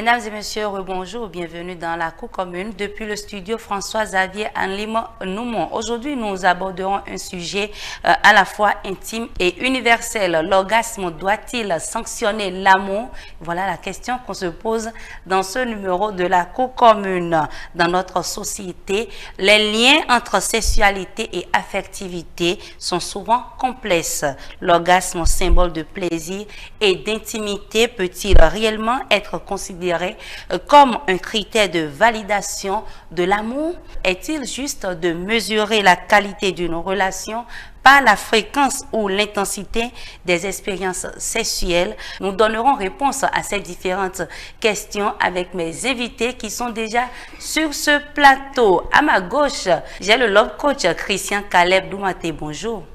Mesdames et messieurs, rebonjour, bienvenue dans la cour commune depuis le studio François-Xavier Anlim-Noumon. Aujourd'hui, nous aborderons un sujet à la fois intime et universel. L'orgasme doit-il sanctionner l'amour? Voilà la question qu'on se pose dans ce numéro de la cour commune. Dans notre société, les liens entre sexualité et affectivité sont souvent complexes. L'orgasme, symbole de plaisir et d'intimité, peut-il réellement être considéré comme un critère de validation de l'amour? Est-il juste de mesurer la qualité d'une relation par la fréquence ou l'intensité des expériences sexuelles? Nous donnerons réponse à ces différentes questions avec mes invités qui sont déjà sur ce plateau. À ma gauche, j'ai le love coach Christian Caleb Doumaté. Bonjour.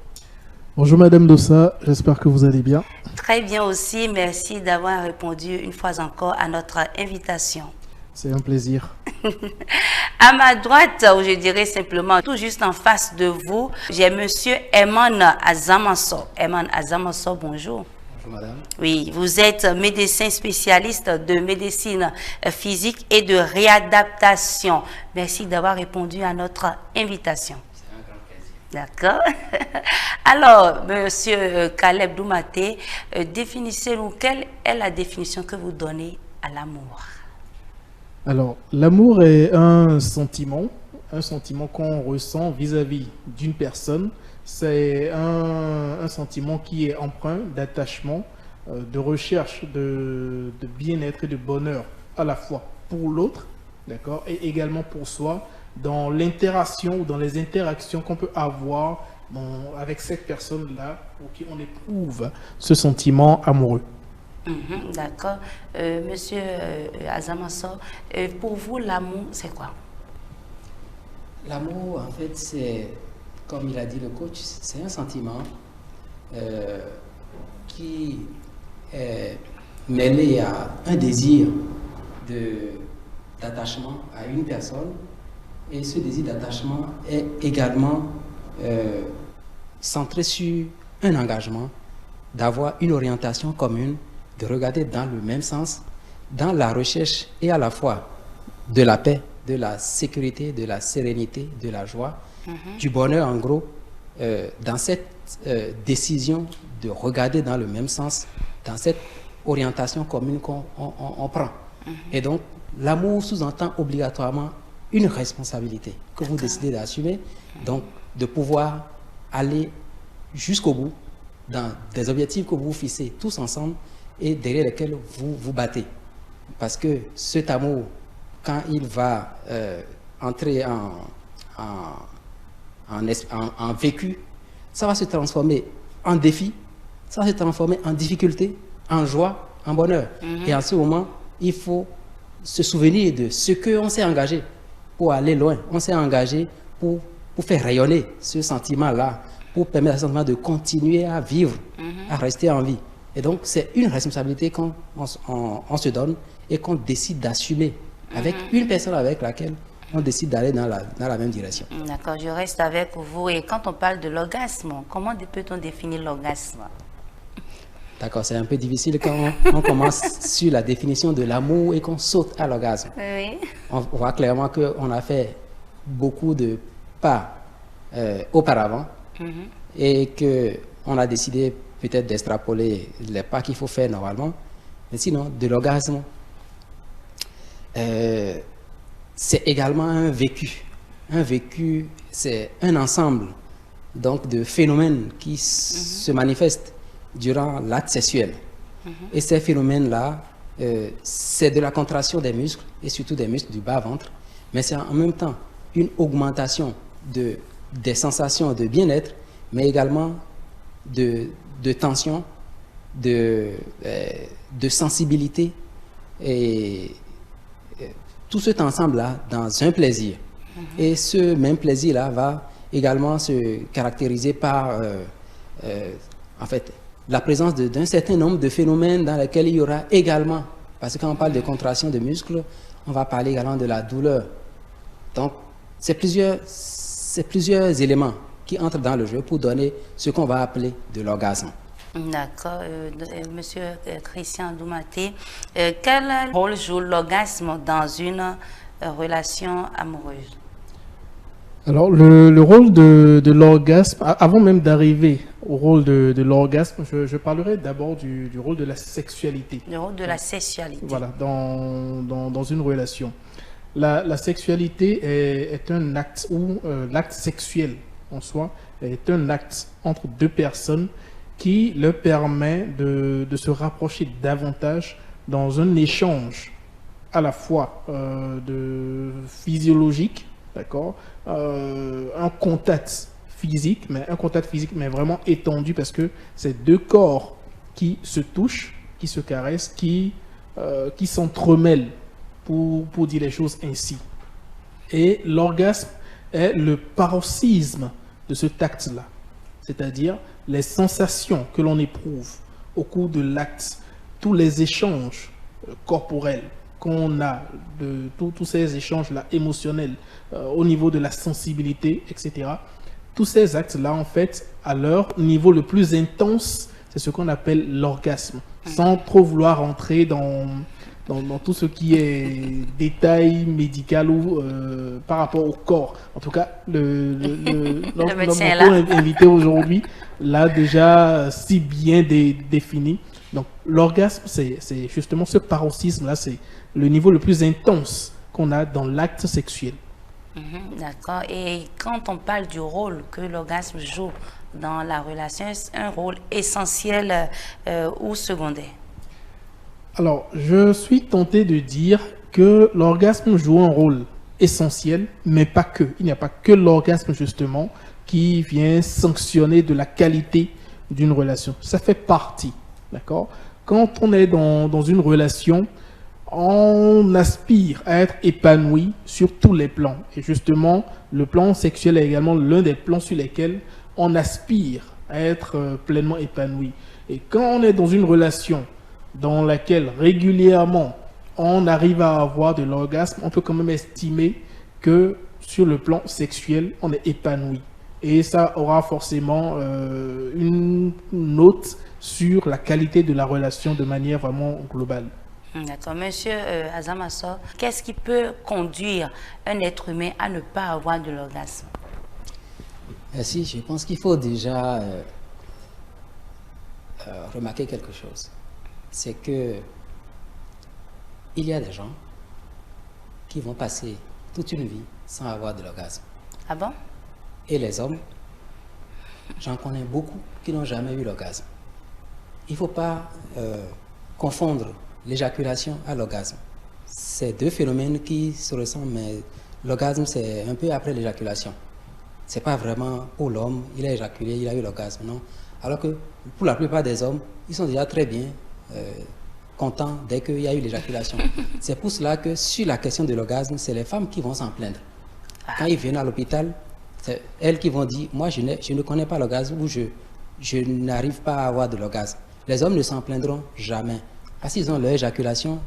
Bonjour Madame Dossa, j'espère que vous allez bien. Très bien aussi, merci d'avoir répondu une fois encore à notre invitation. C'est un plaisir. À ma droite, ou je dirais simplement tout juste en face de vous, j'ai Monsieur Eman Azamasso. Eman Azamasso, bonjour. Bonjour Madame. Oui, vous êtes médecin spécialiste de médecine physique et de réadaptation. Merci d'avoir répondu à notre invitation. D'accord. Alors, Monsieur Caleb Doumaté, définissez-nous quelle est la définition que vous donnez à l'amour. Alors, l'amour est un sentiment qu'on ressent vis-à-vis d'une personne. C'est un sentiment qui est empreint d'attachement, de recherche, de bien-être et de bonheur, à la fois pour l'autre, d'accord, et également pour soi, dans l'interaction ou dans les interactions qu'on peut avoir avec cette personne-là pour qui on éprouve ce sentiment amoureux. D'accord. Monsieur Azamasso, pour vous, l'amour, c'est quoi? L'amour, en fait, c'est, comme il a dit le coach, c'est un sentiment qui est mêlé à un désir d'attachement à une personne. Et ce désir d'attachement est également centré sur un engagement, d'avoir une orientation commune, de regarder dans le même sens, dans la recherche et à la fois de la paix, de la sécurité, de la sérénité, de la joie, du bonheur en gros, dans cette décision de regarder dans le même sens, dans cette orientation commune qu'on prend. Et donc, l'amour sous-entend obligatoirement une responsabilité que vous décidez d'assumer, donc de pouvoir aller jusqu'au bout dans des objectifs que vous fixez tous ensemble et derrière lesquels vous vous battez. Parce que cet amour, quand il va entrer en vécu, ça va se transformer en défi, ça va se transformer en difficulté, en joie, en bonheur. Et en ce moment, il faut se souvenir de ce qu'on s'est engagé pour aller loin. On s'est engagé pour faire rayonner ce sentiment-là, pour permettre à ce sentiment de continuer à vivre, à rester en vie. Et donc, c'est une responsabilité qu'on se donne et qu'on décide d'assumer avec une personne avec laquelle on décide d'aller dans la même direction. D'accord, je reste avec vous. Et quand on parle de l'orgasme, comment peut-on définir l'orgasme? D'accord, c'est un peu difficile quand on commence sur la définition de l'amour et qu'on saute à l'orgasme. Oui. On voit clairement qu'on a fait beaucoup de pas auparavant et qu'on a décidé peut-être d'extrapoler les pas qu'il faut faire normalement. Mais sinon, de l'orgasme, c'est également un vécu. Un vécu, c'est un ensemble donc, de phénomènes qui se manifestent durant l'acte sexuel. Et ces phénomènes-là, c'est de la contraction des muscles, et surtout des muscles du bas-ventre, mais c'est en même temps une augmentation des sensations de bien-être, mais également de tension, de sensibilité, et tout cet ensemble-là dans un plaisir. Et ce même plaisir-là va également se caractériser par, en fait, la présence d'un certain nombre de phénomènes dans lesquels il y aura également, parce que quand on parle de contraction de muscles, on va parler également de la douleur. Donc, c'est plusieurs éléments qui entrent dans le jeu pour donner ce qu'on va appeler de l'orgasme. D'accord. Monsieur Christian Doumaté, quel rôle joue l'orgasme dans une relation amoureuse? Alors, le rôle de l'orgasme, avant même d'arriver au rôle de l'orgasme, je parlerai d'abord du rôle de la sexualité. Le rôle de la sexualité. Voilà, dans une relation. La sexualité est un acte, ou l'acte sexuel en soi est un acte entre deux personnes qui leur permet de se rapprocher davantage dans un échange à la fois de physiologique, d'accord, un contact physique, mais vraiment étendu parce que c'est deux corps qui se touchent, qui se caressent, qui s'entremêlent, pour dire les choses ainsi. Et l'orgasme est le paroxysme de ce acte-là, c'est-à-dire les sensations que l'on éprouve au cours de l'acte, tous les échanges corporels qu'on a, tous ces échanges-là émotionnels au niveau de la sensibilité, etc. Tous ces actes-là, en fait, à leur niveau le plus intense, c'est ce qu'on appelle l'orgasme, sans trop vouloir entrer dans tout ce qui est détail médical ou par rapport au corps. En tout cas, notre invité aujourd'hui l'a déjà si bien défini. Donc, l'orgasme, c'est justement ce paroxysme-là, c'est le niveau le plus intense qu'on a dans l'acte sexuel. D'accord. Et quand on parle du rôle que l'orgasme joue dans la relation, est-ce un rôle essentiel ou secondaire? Alors, je suis tenté de dire que l'orgasme joue un rôle essentiel, mais pas que. Il n'y a pas que l'orgasme, justement, qui vient sanctionner de la qualité d'une relation. Ça fait partie, d'accord? Quand on est dans une relation, on aspire à être épanoui sur tous les plans. Et justement, le plan sexuel est également l'un des plans sur lesquels on aspire à être pleinement épanoui. Et quand on est dans une relation dans laquelle régulièrement on arrive à avoir de l'orgasme, on peut quand même estimer que sur le plan sexuel, on est épanoui. Et ça aura forcément une note sur la qualité de la relation de manière vraiment globale. D'accord. Monsieur Azamassor, qu'est-ce qui peut conduire un être humain à ne pas avoir de l'orgasme? Merci. Je pense qu'il faut déjà remarquer quelque chose. C'est que il y a des gens qui vont passer toute une vie sans avoir de l'orgasme. Ah bon? Et les hommes, j'en connais beaucoup qui n'ont jamais eu l'orgasme. Il ne faut pas confondre l'éjaculation à l'orgasme. C'est deux phénomènes qui se ressemblent, mais l'orgasme, c'est un peu après l'éjaculation. Ce n'est pas vraiment pour l'homme, il a éjaculé, il a eu l'orgasme, non. Alors que pour la plupart des hommes, ils sont déjà très bien contents dès qu'il y a eu l'éjaculation. C'est pour cela que sur la question de l'orgasme, c'est les femmes qui vont s'en plaindre. Quand ils viennent à l'hôpital, c'est elles qui vont dire, moi je ne connais pas l'orgasme ou je n'arrive pas à avoir de l'orgasme. Les hommes ne s'en plaindront jamais parce qu'ils ont leur éjaculation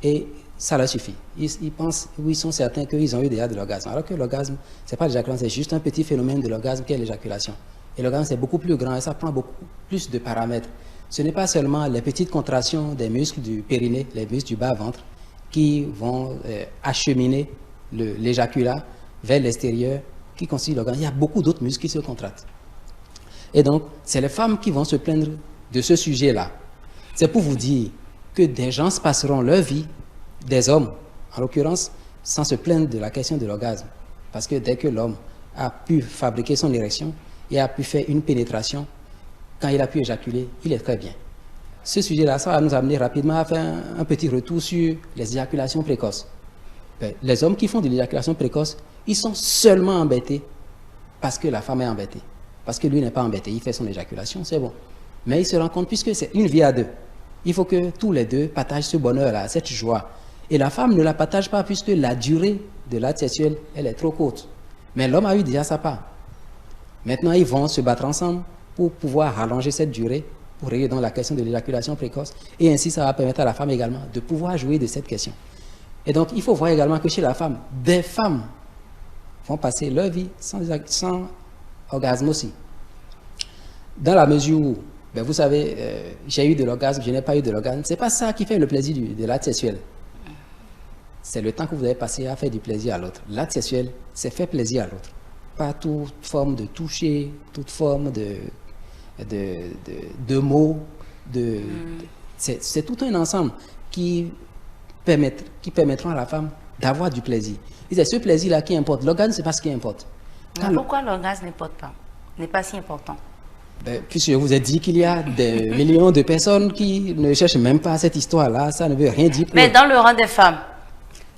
et ça leur suffit. Ils pensent, ou ils sont certains qu'ils ont eu déjà de l'orgasme. Alors que l'orgasme, ce n'est pas l'éjaculation, c'est juste un petit phénomène de l'orgasme qui est l'éjaculation. Et l'orgasme, c'est beaucoup plus grand et ça prend beaucoup plus de paramètres. Ce n'est pas seulement les petites contractions des muscles du périnée, les muscles du bas-ventre, qui vont acheminer l'éjaculat vers l'extérieur, qui constitue l'orgasme. Il y a beaucoup d'autres muscles qui se contractent. Et donc, c'est les femmes qui vont se plaindre de ce sujet-là. C'est pour vous dire que des gens se passeront leur vie, des hommes, en l'occurrence, sans se plaindre de la question de l'orgasme. Parce que dès que l'homme a pu fabriquer son érection et a pu faire une pénétration, quand il a pu éjaculer, il est très bien. Ce sujet-là, ça va nous amener rapidement à faire un petit retour sur les éjaculations précoces. Les hommes qui font de l'éjaculation précoce, ils sont seulement embêtés parce que la femme est embêtée. Parce que lui n'est pas embêté, il fait son éjaculation, c'est bon. Mais il se rend compte, puisque c'est une vie à deux, il faut que tous les deux partagent ce bonheur-là, cette joie. Et la femme ne la partage pas puisque la durée de l'acte sexuel, elle est trop courte. Mais l'homme a eu déjà sa part. Maintenant, ils vont se battre ensemble pour pouvoir rallonger cette durée, pour régler dans la question de l'éjaculation précoce. Et ainsi, ça va permettre à la femme également de pouvoir jouir de cette question. Et donc, il faut voir également que chez la femme, des femmes vont passer leur vie sans orgasme aussi. Dans la mesure où Ben, vous savez, j'ai eu de l'orgasme, je n'ai pas eu de l'orgasme. C'est pas ça qui fait le plaisir de l'acte sexuel. C'est le temps que vous avez passé à faire du plaisir à l'autre. L'acte sexuel, c'est faire plaisir à l'autre. Pas toute forme de toucher, toute forme de mots. C'est tout un ensemble qui permettront à la femme d'avoir du plaisir. Et c'est ce plaisir-là qui importe. L'orgasme, c'est pas ce qui importe. Pourquoi l'orgasme n'est pas si important? Ben, puisque je vous ai dit qu'il y a des millions de personnes qui ne cherchent même pas cette histoire-là, ça ne veut rien dire. Mais dans le rang des femmes,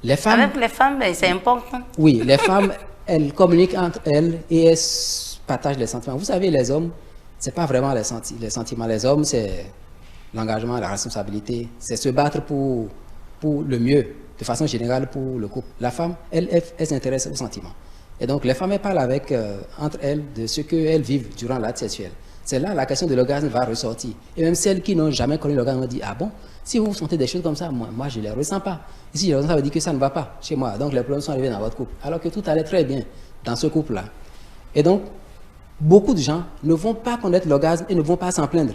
les femmes, avec les femmes, c'est important. Oui, les femmes, elles communiquent entre elles et elles partagent les sentiments. Vous savez, les hommes, c'est pas vraiment les sentiments. Les hommes, c'est l'engagement, la responsabilité, c'est se battre pour le mieux, de façon générale pour le couple. La femme, elle s'intéresse aux sentiments. Et donc, les femmes, elles parlent entre elles de ce qu'elles vivent durant l'acte sexuel. C'est là la question de l'orgasme va ressortir. Et même celles qui n'ont jamais connu l'orgasme vont dire, ah bon, si vous sentez des choses comme ça, moi je ne les ressens pas. Et si je les ressens, ça veut dire que ça ne va pas chez moi. Donc, les problèmes sont arrivés dans votre couple. Alors que tout allait très bien dans ce couple-là. Et donc, beaucoup de gens ne vont pas connaître l'orgasme et ne vont pas s'en plaindre.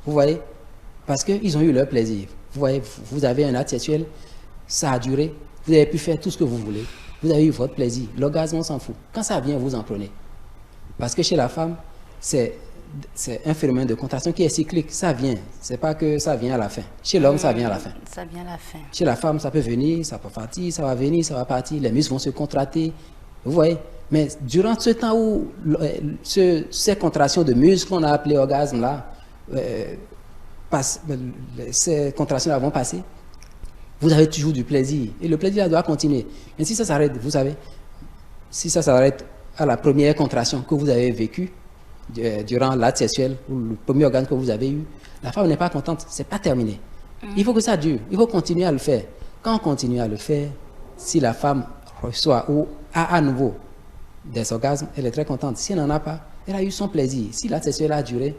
Vous voyez? Parce qu'ils ont eu leur plaisir. Vous voyez, vous avez un acte sexuel, ça a duré, vous avez pu faire tout ce que vous voulez. Vous avez eu votre plaisir. L'orgasme, on s'en fout. Quand ça vient, vous en prenez. Parce que chez la femme, c'est un phénomène de contraction qui est cyclique. Ça vient. C'est pas que ça vient à la fin. Chez l'homme, ça vient à la fin. Ça vient à la fin. Chez la femme, ça peut venir, ça peut partir, ça va venir, ça va partir. Les muscles vont se contracter. Vous voyez? Mais durant ce temps où ces contractions de muscles qu'on a appelées orgasme-là, ces contractions-là vont passer, vous avez toujours du plaisir. Et le plaisir doit continuer. Mais si ça s'arrête, vous savez, si ça s'arrête à la première contraction que vous avez vécue durant l'acte sexuel, ou le premier organe que vous avez eu, la femme n'est pas contente, c'est pas terminé. Il faut que ça dure, il faut continuer à le faire. Quand on continue à le faire, si la femme reçoit ou a à nouveau des orgasmes, elle est très contente. Si elle n'en a pas, elle a eu son plaisir. Si l'acte sexuel a duré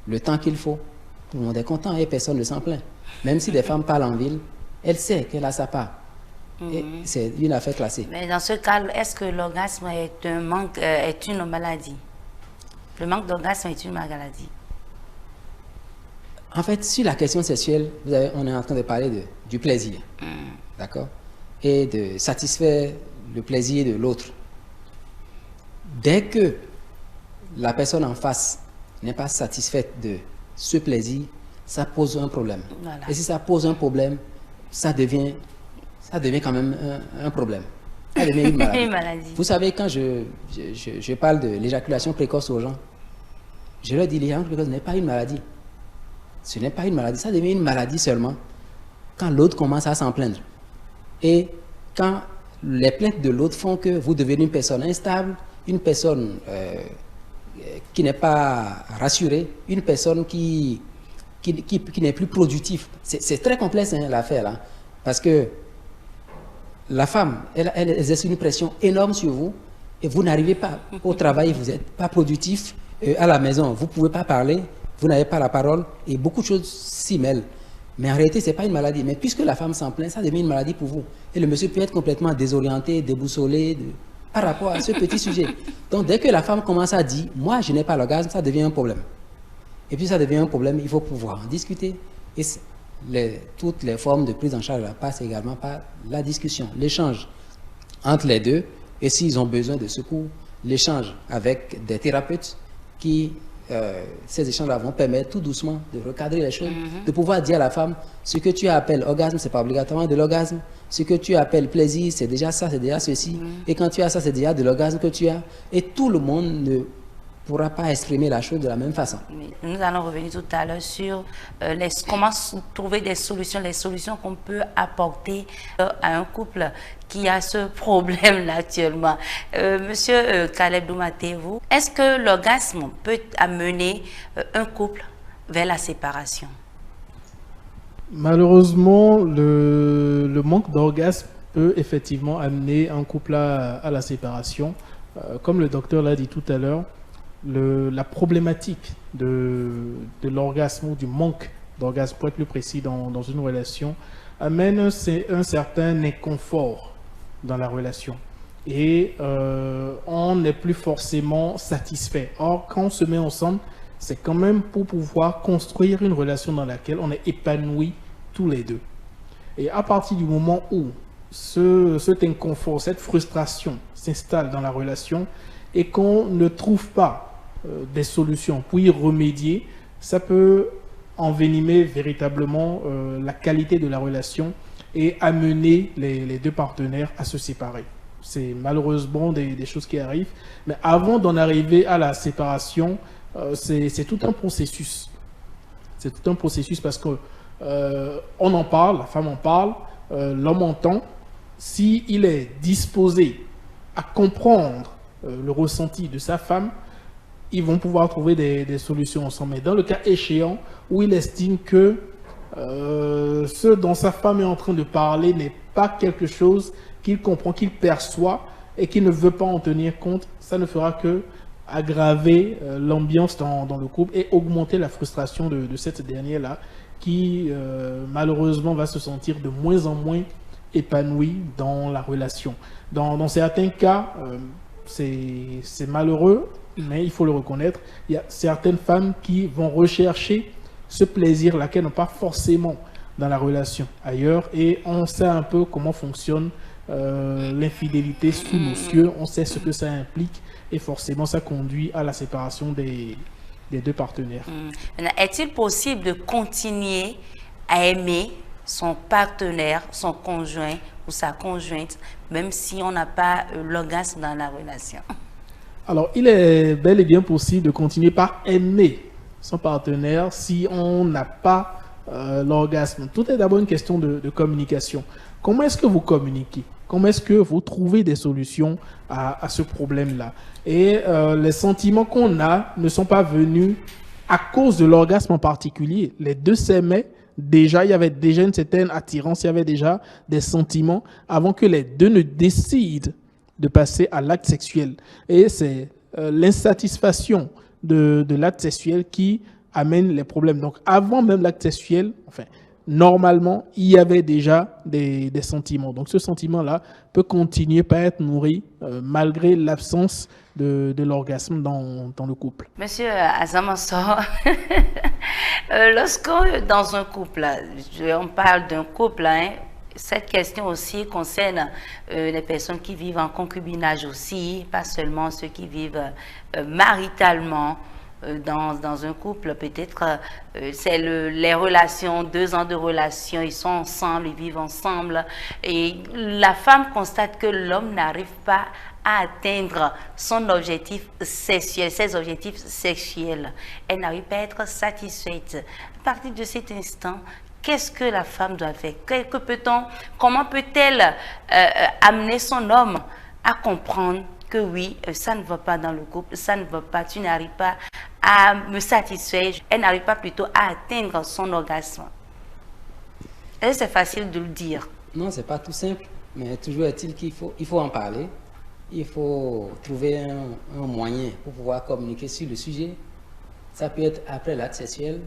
le temps qu'il faut, tout le monde est content et personne ne s'en plaint. Même si des femmes parlent en ville, elle sait qu'elle a sa part. C'est une affaire classée. Mais dans ce cas, est-ce que l'orgasme est une maladie? Le manque d'orgasme est une maladie? En fait, sur la question sexuelle, on est en train de parler du plaisir. D'accord? Et de satisfaire le plaisir de l'autre. Dès que la personne en face n'est pas satisfaite de ce plaisir, ça pose un problème. Voilà. Et si ça pose un problème, ça devient quand même un problème. Ça devient une maladie. Une maladie. Vous savez, quand je parle de l'éjaculation précoce aux gens, je leur dis l'éjaculation précoce n'est pas une maladie. Ce n'est pas une maladie. Ça devient une maladie seulement quand l'autre commence à s'en plaindre. Et quand les plaintes de l'autre font que vous devenez une personne instable, une personne qui n'est pas rassurée, une personne qui n'est plus productive. C'est très complexe l'affaire là. Parce que la femme, elle exerce une pression énorme sur vous et vous n'arrivez pas au travail, vous n'êtes pas productif. À la maison, vous ne pouvez pas parler, vous n'avez pas la parole et beaucoup de choses s'y mêlent. Mais en réalité, ce n'est pas une maladie. Mais puisque la femme s'en plaint, ça devient une maladie pour vous. Et le monsieur peut être complètement désorienté, déboussolé par rapport à ce petit sujet. Donc, dès que la femme commence à dire « moi, je n'ai pas l'orgasme », ça devient un problème. Et puis, ça devient un problème, il faut pouvoir en discuter. Et toutes les formes de prise en charge passent également par la discussion, l'échange entre les deux. Et s'ils ont besoin de secours, l'échange avec des thérapeutes ces échanges-là vont permettre tout doucement de recadrer les choses, de pouvoir dire à la femme, ce que tu appelles orgasme, ce n'est pas obligatoirement de l'orgasme, ce que tu appelles plaisir, c'est déjà ça, c'est déjà ceci, et quand tu as ça, c'est déjà de l'orgasme que tu as, et tout le monde ne pourra pas exprimer la chose de la même façon. Nous allons revenir tout à l'heure sur comment trouver des solutions, les solutions qu'on peut apporter à un couple qui a ce problème-là actuellement. Monsieur Caleb Doumaté, vous, est-ce que l'orgasme peut amener un couple vers la séparation? Malheureusement, le manque d'orgasme peut effectivement amener un couple à la séparation. Comme le docteur l'a dit tout à l'heure, la problématique de l'orgasme ou du manque d'orgasme, pour être plus précis, dans une relation, amène un certain inconfort dans la relation. Et on n'est plus forcément satisfait. Or, quand on se met ensemble, c'est quand même pour pouvoir construire une relation dans laquelle on est épanoui tous les deux. Et à partir du moment où cet inconfort, cette frustration s'installe dans la relation et qu'on ne trouve pas des solutions pour y remédier, ça peut envenimer véritablement la qualité de la relation et amener les deux partenaires à se séparer. C'est malheureusement des choses qui arrivent. Mais avant d'en arriver à la séparation, c'est tout un processus. C'est tout un processus parce que on en parle, la femme en parle, l'homme entend. S'il est disposé à comprendre le ressenti de sa femme, ils vont pouvoir trouver des solutions ensemble. Mais dans le cas échéant, où il estime que ce dont sa femme est en train de parler n'est pas quelque chose qu'il comprend, qu'il perçoit et qu'il ne veut pas en tenir compte, ça ne fera que aggraver l'ambiance dans le couple et augmenter la frustration de cette dernière-là qui malheureusement va se sentir de moins en moins épanouie dans la relation. Dans certains cas, c'est malheureux, mais il faut le reconnaître, il y a certaines femmes qui vont rechercher ce plaisir-là qu'elles n'ont pas forcément dans la relation ailleurs, et on sait un peu comment fonctionne l'infidélité sous nos cieux, on sait ce que ça implique, et forcément ça conduit à la séparation des deux partenaires. Est-il possible de continuer à aimer son partenaire, son conjoint ou sa conjointe, même si on n'a pas l'orgasme dans la relation? Alors, il est bel et bien possible de continuer par aimer son partenaire si on n'a pas l'orgasme. Tout est d'abord une question de communication. Comment est-ce que vous communiquez? Comment est-ce que vous trouvez des solutions à ce problème-là? Et les sentiments qu'on a ne sont pas venus à cause de l'orgasme en particulier. Les deux s'aimaient déjà, il y avait déjà une certaine attirance, il y avait déjà des sentiments avant que les deux ne décident de passer à l'acte sexuel. Et c'est l'insatisfaction de l'acte sexuel qui amène les problèmes. Donc, avant même l'acte sexuel, enfin, normalement, il y avait déjà des sentiments. Donc, ce sentiment-là peut continuer par être nourri malgré l'absence de l'orgasme dans le couple. Monsieur Azamasso, lorsque dans un couple, on parle d'un couple, hein, cette question aussi concerne les personnes qui vivent en concubinage aussi, pas seulement ceux qui vivent maritalement dans un couple. Peut-être c'est les relations, 2 ans de relation, ils sont ensemble, ils vivent ensemble. Et la femme constate que l'homme n'arrive pas à atteindre son objectif sexuel, ses objectifs sexuels. Elle n'arrive pas à être satisfaite. À partir de cet instant, qu'est-ce que la femme doit faire? Comment peut-elle amener son homme à comprendre que oui, ça ne va pas dans le couple, ça ne va pas, tu n'arrives pas à me satisfaire, elle n'arrive pas plutôt à atteindre son orgasme? Est-ce que c'est facile de le dire? Non, c'est pas tout simple, mais toujours est-il qu'il faut en parler. Il faut trouver un moyen pour pouvoir communiquer sur le sujet. Ça peut être après l'acte sexuel,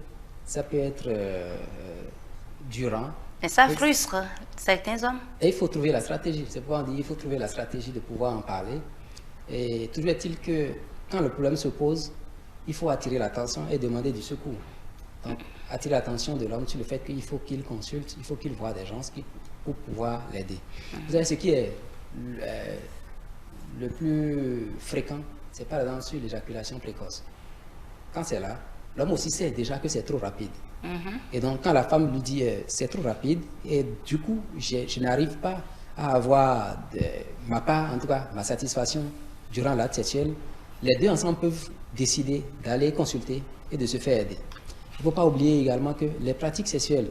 ça peut être durant. Et ça frustre certains hommes. Et il faut trouver la stratégie. C'est pourquoi on dit qu'il faut trouver la stratégie de pouvoir en parler. Et toujours est-il que quand le problème se pose, il faut attirer l'attention et demander du secours. Donc, attirer l'attention de l'homme sur le fait qu'il faut qu'il consulte, il faut qu'il voie des gens pour pouvoir l'aider. Vous savez, ce qui est le plus fréquent, c'est par exemple sur l'éjaculation précoce. Quand c'est là, l'homme aussi sait déjà que c'est trop rapide. Et donc, quand la femme lui dit c'est trop rapide, et du coup, je n'arrive pas à avoir ma part, en tout cas ma satisfaction durant l'acte sexuel, les deux ensemble peuvent décider d'aller consulter et de se faire aider. Il ne faut pas oublier également que les pratiques sexuelles,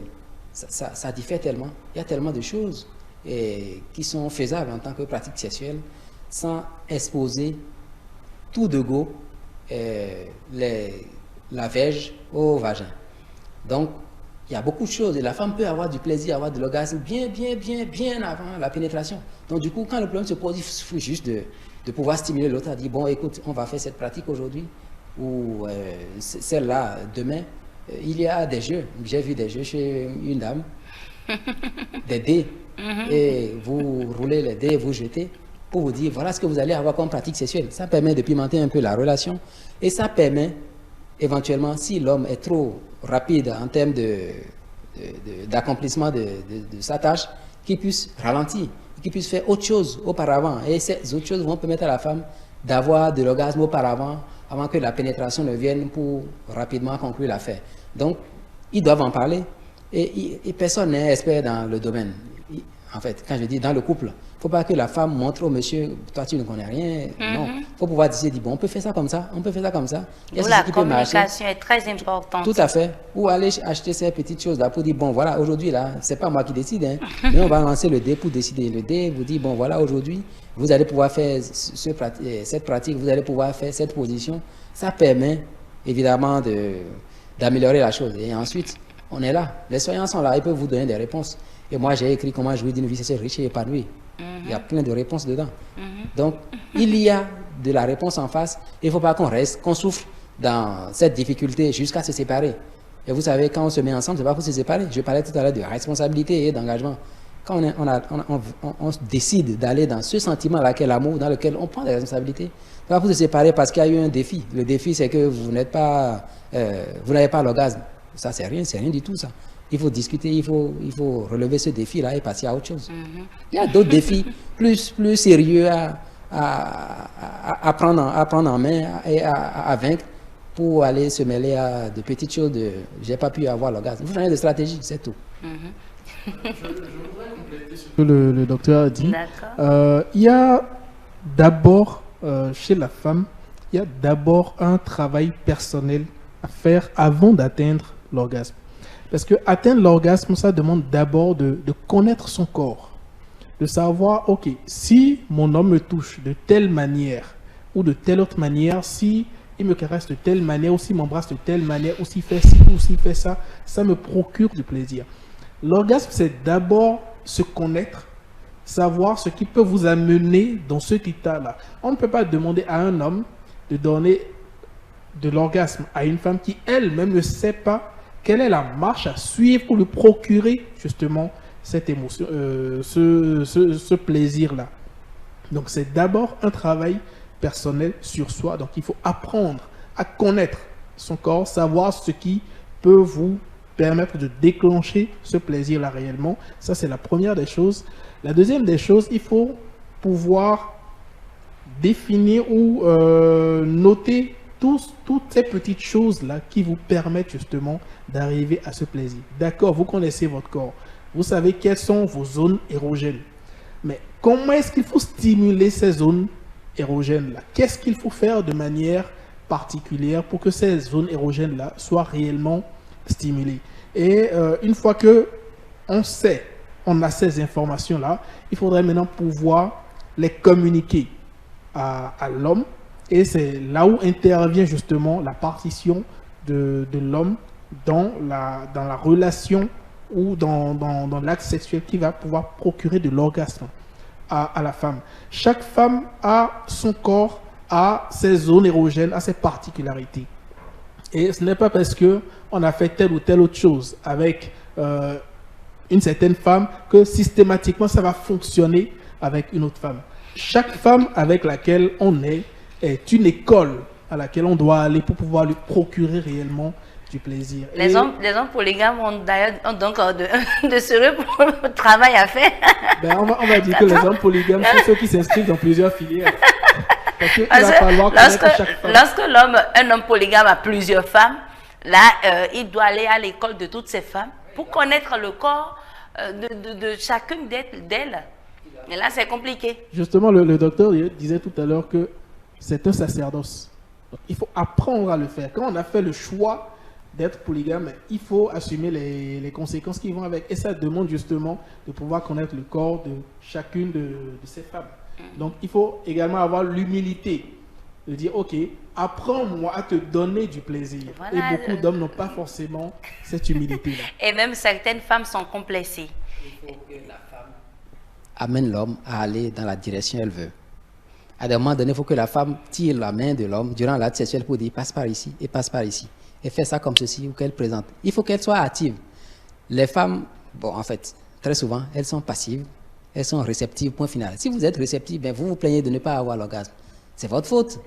ça diffère tellement. Il y a tellement de choses qui sont faisables en tant que pratiques sexuelles sans exposer tout de go la verge au vagin. Donc, il y a beaucoup de choses et la femme peut avoir du plaisir, avoir de l'orgasme bien avant la pénétration. Donc, du coup, quand le problème se pose, il faut juste de pouvoir stimuler l'autre à dire, bon, écoute, on va faire cette pratique aujourd'hui ou celle-là demain. Il y a des jeux, j'ai vu des jeux chez une dame, des dés, et vous roulez les dés et vous jetez pour vous dire, voilà ce que vous allez avoir comme pratique sexuelle. Ça permet de pimenter un peu la relation et ça permet éventuellement, si l'homme est trop rapide en termes d'accomplissement de sa tâche, qu'il puisse ralentir, qu'il puisse faire autre chose auparavant. Et ces autres choses vont permettre à la femme d'avoir de l'orgasme auparavant, avant que la pénétration ne vienne pour rapidement conclure l'affaire. Donc, ils doivent en parler. Et personne n'est expert dans le domaine. En fait, quand je dis dans le couple, il ne faut pas que la femme montre au monsieur, toi tu ne connais rien. Non, il faut pouvoir dire, bon, on peut faire ça comme ça, on peut faire ça comme ça. La communication est très importante. Tout à fait. Ou aller acheter ces petites choses-là pour dire, bon, voilà, aujourd'hui, là, ce n'est pas moi qui décide, hein, mais on va lancer le dé pour décider. Le dé vous dit, bon, voilà, aujourd'hui, vous allez pouvoir faire cette pratique, vous allez pouvoir faire cette position. Ça permet, évidemment, d'améliorer la chose. Et ensuite, on est là. Les soignants sont là, ils peuvent vous donner des réponses. Et moi, j'ai écrit comment jouir d'une vie sexuelle riche et épanouie. Il y a plein de réponses dedans. Donc, il y a de la réponse en face. Il ne faut pas qu'on souffre dans cette difficulté jusqu'à se séparer. Et vous savez, quand on se met ensemble, ce n'est pas pour se séparer. Je parlais tout à l'heure de responsabilité et d'engagement. Quand on décide d'aller dans ce sentiment-là qu'est l'amour, dans lequel on prend des responsabilités, ce n'est pas pour se séparer parce qu'il y a eu un défi. Le défi, c'est que vous n'avez pas l'orgasme. Ça, c'est rien du tout, ça. Il faut discuter, il faut relever ce défi-là et passer à autre chose. Il y a d'autres défis plus sérieux à prendre en main et à vaincre pour aller se mêler à de petites choses de « j'ai pas pu avoir l'orgasme ». Il faut changer de stratégie, c'est tout. Je voudrais compléter ce que le docteur a dit. Il y a d'abord, chez la femme, il y a d'abord un travail personnel à faire avant d'atteindre l'orgasme. Parce que atteindre l'orgasme, ça demande d'abord de connaître son corps. De savoir, ok, si mon homme me touche de telle manière ou de telle autre manière, si il me caresse de telle manière ou s'il m'embrasse de telle manière ou s'il fait ci ou s'il fait ça, ça me procure du plaisir. L'orgasme, c'est d'abord se connaître, savoir ce qui peut vous amener dans ce état-là. On ne peut pas demander à un homme de donner de l'orgasme à une femme qui elle-même ne sait pas quelle est la marche à suivre pour lui procurer justement cette émotion, ce plaisir-là. Donc c'est d'abord un travail personnel sur soi. Donc il faut apprendre à connaître son corps, savoir ce qui peut vous permettre de déclencher ce plaisir-là réellement. Ça, c'est la première des choses. La deuxième des choses, il faut pouvoir définir ou noter toutes ces petites choses-là qui vous permettent justement d'arriver à ce plaisir. D'accord, vous connaissez votre corps. Vous savez quelles sont vos zones érogènes. Mais comment est-ce qu'il faut stimuler ces zones érogènes-là? Qu'est-ce qu'il faut faire de manière particulière pour que ces zones érogènes-là soient réellement stimulées? Et une fois que on a ces informations-là, il faudrait maintenant pouvoir les communiquer à l'homme. Et c'est là où intervient justement la partition de l'homme dans la relation ou dans l'acte sexuel qui va pouvoir procurer de l'orgasme à la femme. Chaque femme a son corps, a ses zones érogènes, a ses particularités. Et ce n'est pas parce qu'on a fait telle ou telle autre chose avec une certaine femme que systématiquement ça va fonctionner avec une autre femme. Chaque femme avec laquelle on est une école à laquelle on doit aller pour pouvoir lui procurer réellement du plaisir. Les hommes polygames ont d'ailleurs donc de sérieux travail à faire. Ben on va dire que les hommes polygames sont ceux qui s'inscrivent dans plusieurs filières. Parce qu'il va falloir connaître chaque femme. Lorsque un homme polygame a plusieurs femmes, là, il doit aller à l'école de toutes ces femmes pour connaître le corps de chacune d'elles. Et là, c'est compliqué. Justement, le docteur disait tout à l'heure que c'est un sacerdoce. Donc, il faut apprendre à le faire. Quand on a fait le choix d'être polygame, il faut assumer les conséquences qui vont avec. Et ça demande justement de pouvoir connaître le corps de chacune de ces femmes. Donc, il faut également avoir l'humilité de dire, ok, apprends-moi à te donner du plaisir. Voilà. Et beaucoup d'hommes n'ont pas forcément cette humilité-là. Et même certaines femmes sont complexées. Il faut que la femme amène l'homme à aller dans la direction qu'elle veut. À un moment donné, il faut que la femme tire la main de l'homme durant l'acte sexuel pour dire passe par ici et passe par ici. Et fait ça comme ceci ou qu'elle présente. Il faut qu'elle soit active. Les femmes, bon, en fait, très souvent, elles sont passives, elles sont réceptives, point final. Si vous êtes réceptive, ben, vous vous plaignez de ne pas avoir l'orgasme. C'est votre faute.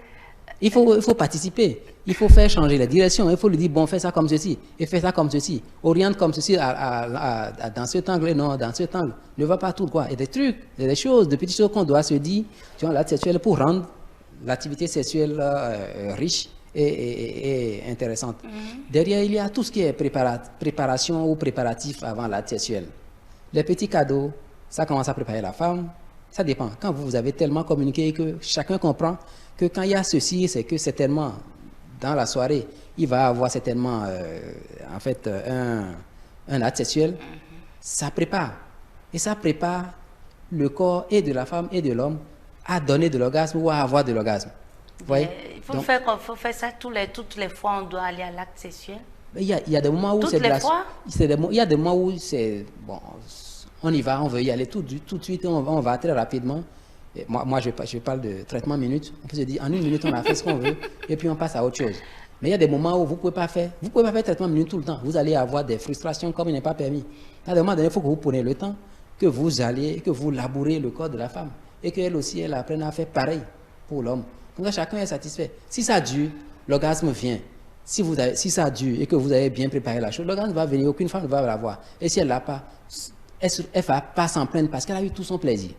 Il faut participer. Il faut faire changer la direction. Il faut lui dire, bon, fais ça comme ceci, et fais ça comme ceci. Oriente comme ceci dans cet angle, non, dans cet angle. Ne va pas tout, quoi. Il y a des trucs, il y a des choses, des petites choses qu'on doit se dire, tu vois, l'acte sexuel pour rendre l'activité sexuelle riche et intéressante. Derrière, il y a tout ce qui est préparation ou préparatif avant l'acte sexuel. Les petits cadeaux, ça commence à préparer la femme. Ça dépend. Quand vous avez tellement communiqué que chacun comprend que quand il y a ceci, c'est que certainement, dans la soirée, il va avoir certainement, en fait, un acte sexuel. Ça prépare. Et ça prépare le corps et de la femme et de l'homme à donner de l'orgasme ou à avoir de l'orgasme. Vous voyez? Il faut faire ça toutes les fois, on doit aller à l'acte sexuel. Il y a des moments où c'est de la... Il y a des moments où c'est... Bon, on y va, on veut y aller tout de suite, on va très rapidement. Et moi je parle de traitement minute. On peut se dire, en 1 minute, on a fait ce qu'on veut, et puis on passe à autre chose. Mais il y a des moments où vous ne pouvez pas faire traitement minute tout le temps. Vous allez avoir des frustrations comme il n'est pas permis. À un moment donné, il faut que vous preniez le temps, que vous labourez le corps de la femme, et qu'elle aussi, elle apprenne à faire pareil pour l'homme. Comme ça, chacun est satisfait. Si ça dure, l'orgasme vient. Si ça dure et que vous avez bien préparé la chose, l'orgasme va venir, aucune femme ne va l'avoir. Et si elle ne l'a pas, elle ne va pas s'en plaindre parce qu'elle a eu tout son plaisir.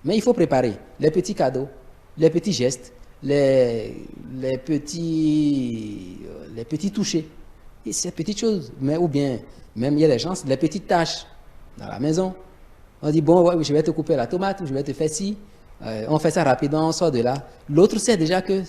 Mais il faut préparer les petits cadeaux, les petits gestes, les petits touchés. Et ces petites choses, ou bien, même il y a des gens, les petites tâches dans la maison. On dit, bon, ouais, je vais te couper la tomate, ou je vais te faire ci. On fait ça rapidement, on sort de là. L'autre sait déjà que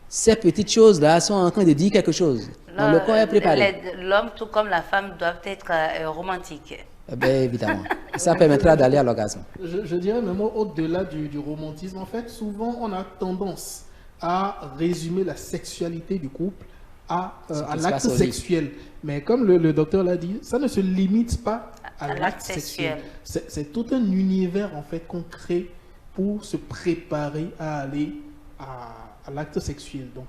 ces petites choses-là sont en train de dire quelque chose. Donc, le corps est préparé. L'homme, tout comme la femme, doivent être romantiques. Bien évidemment. Ça permettra d'aller à l'orgasme. Je dirais même au-delà du romantisme, en fait, souvent on a tendance à résumer la sexualité du couple à l'acte sexuel. Mais comme le docteur l'a dit, ça ne se limite pas à l'acte sexuel. C'est tout un univers en fait qu'on crée pour se préparer à aller à l'acte sexuel. Donc,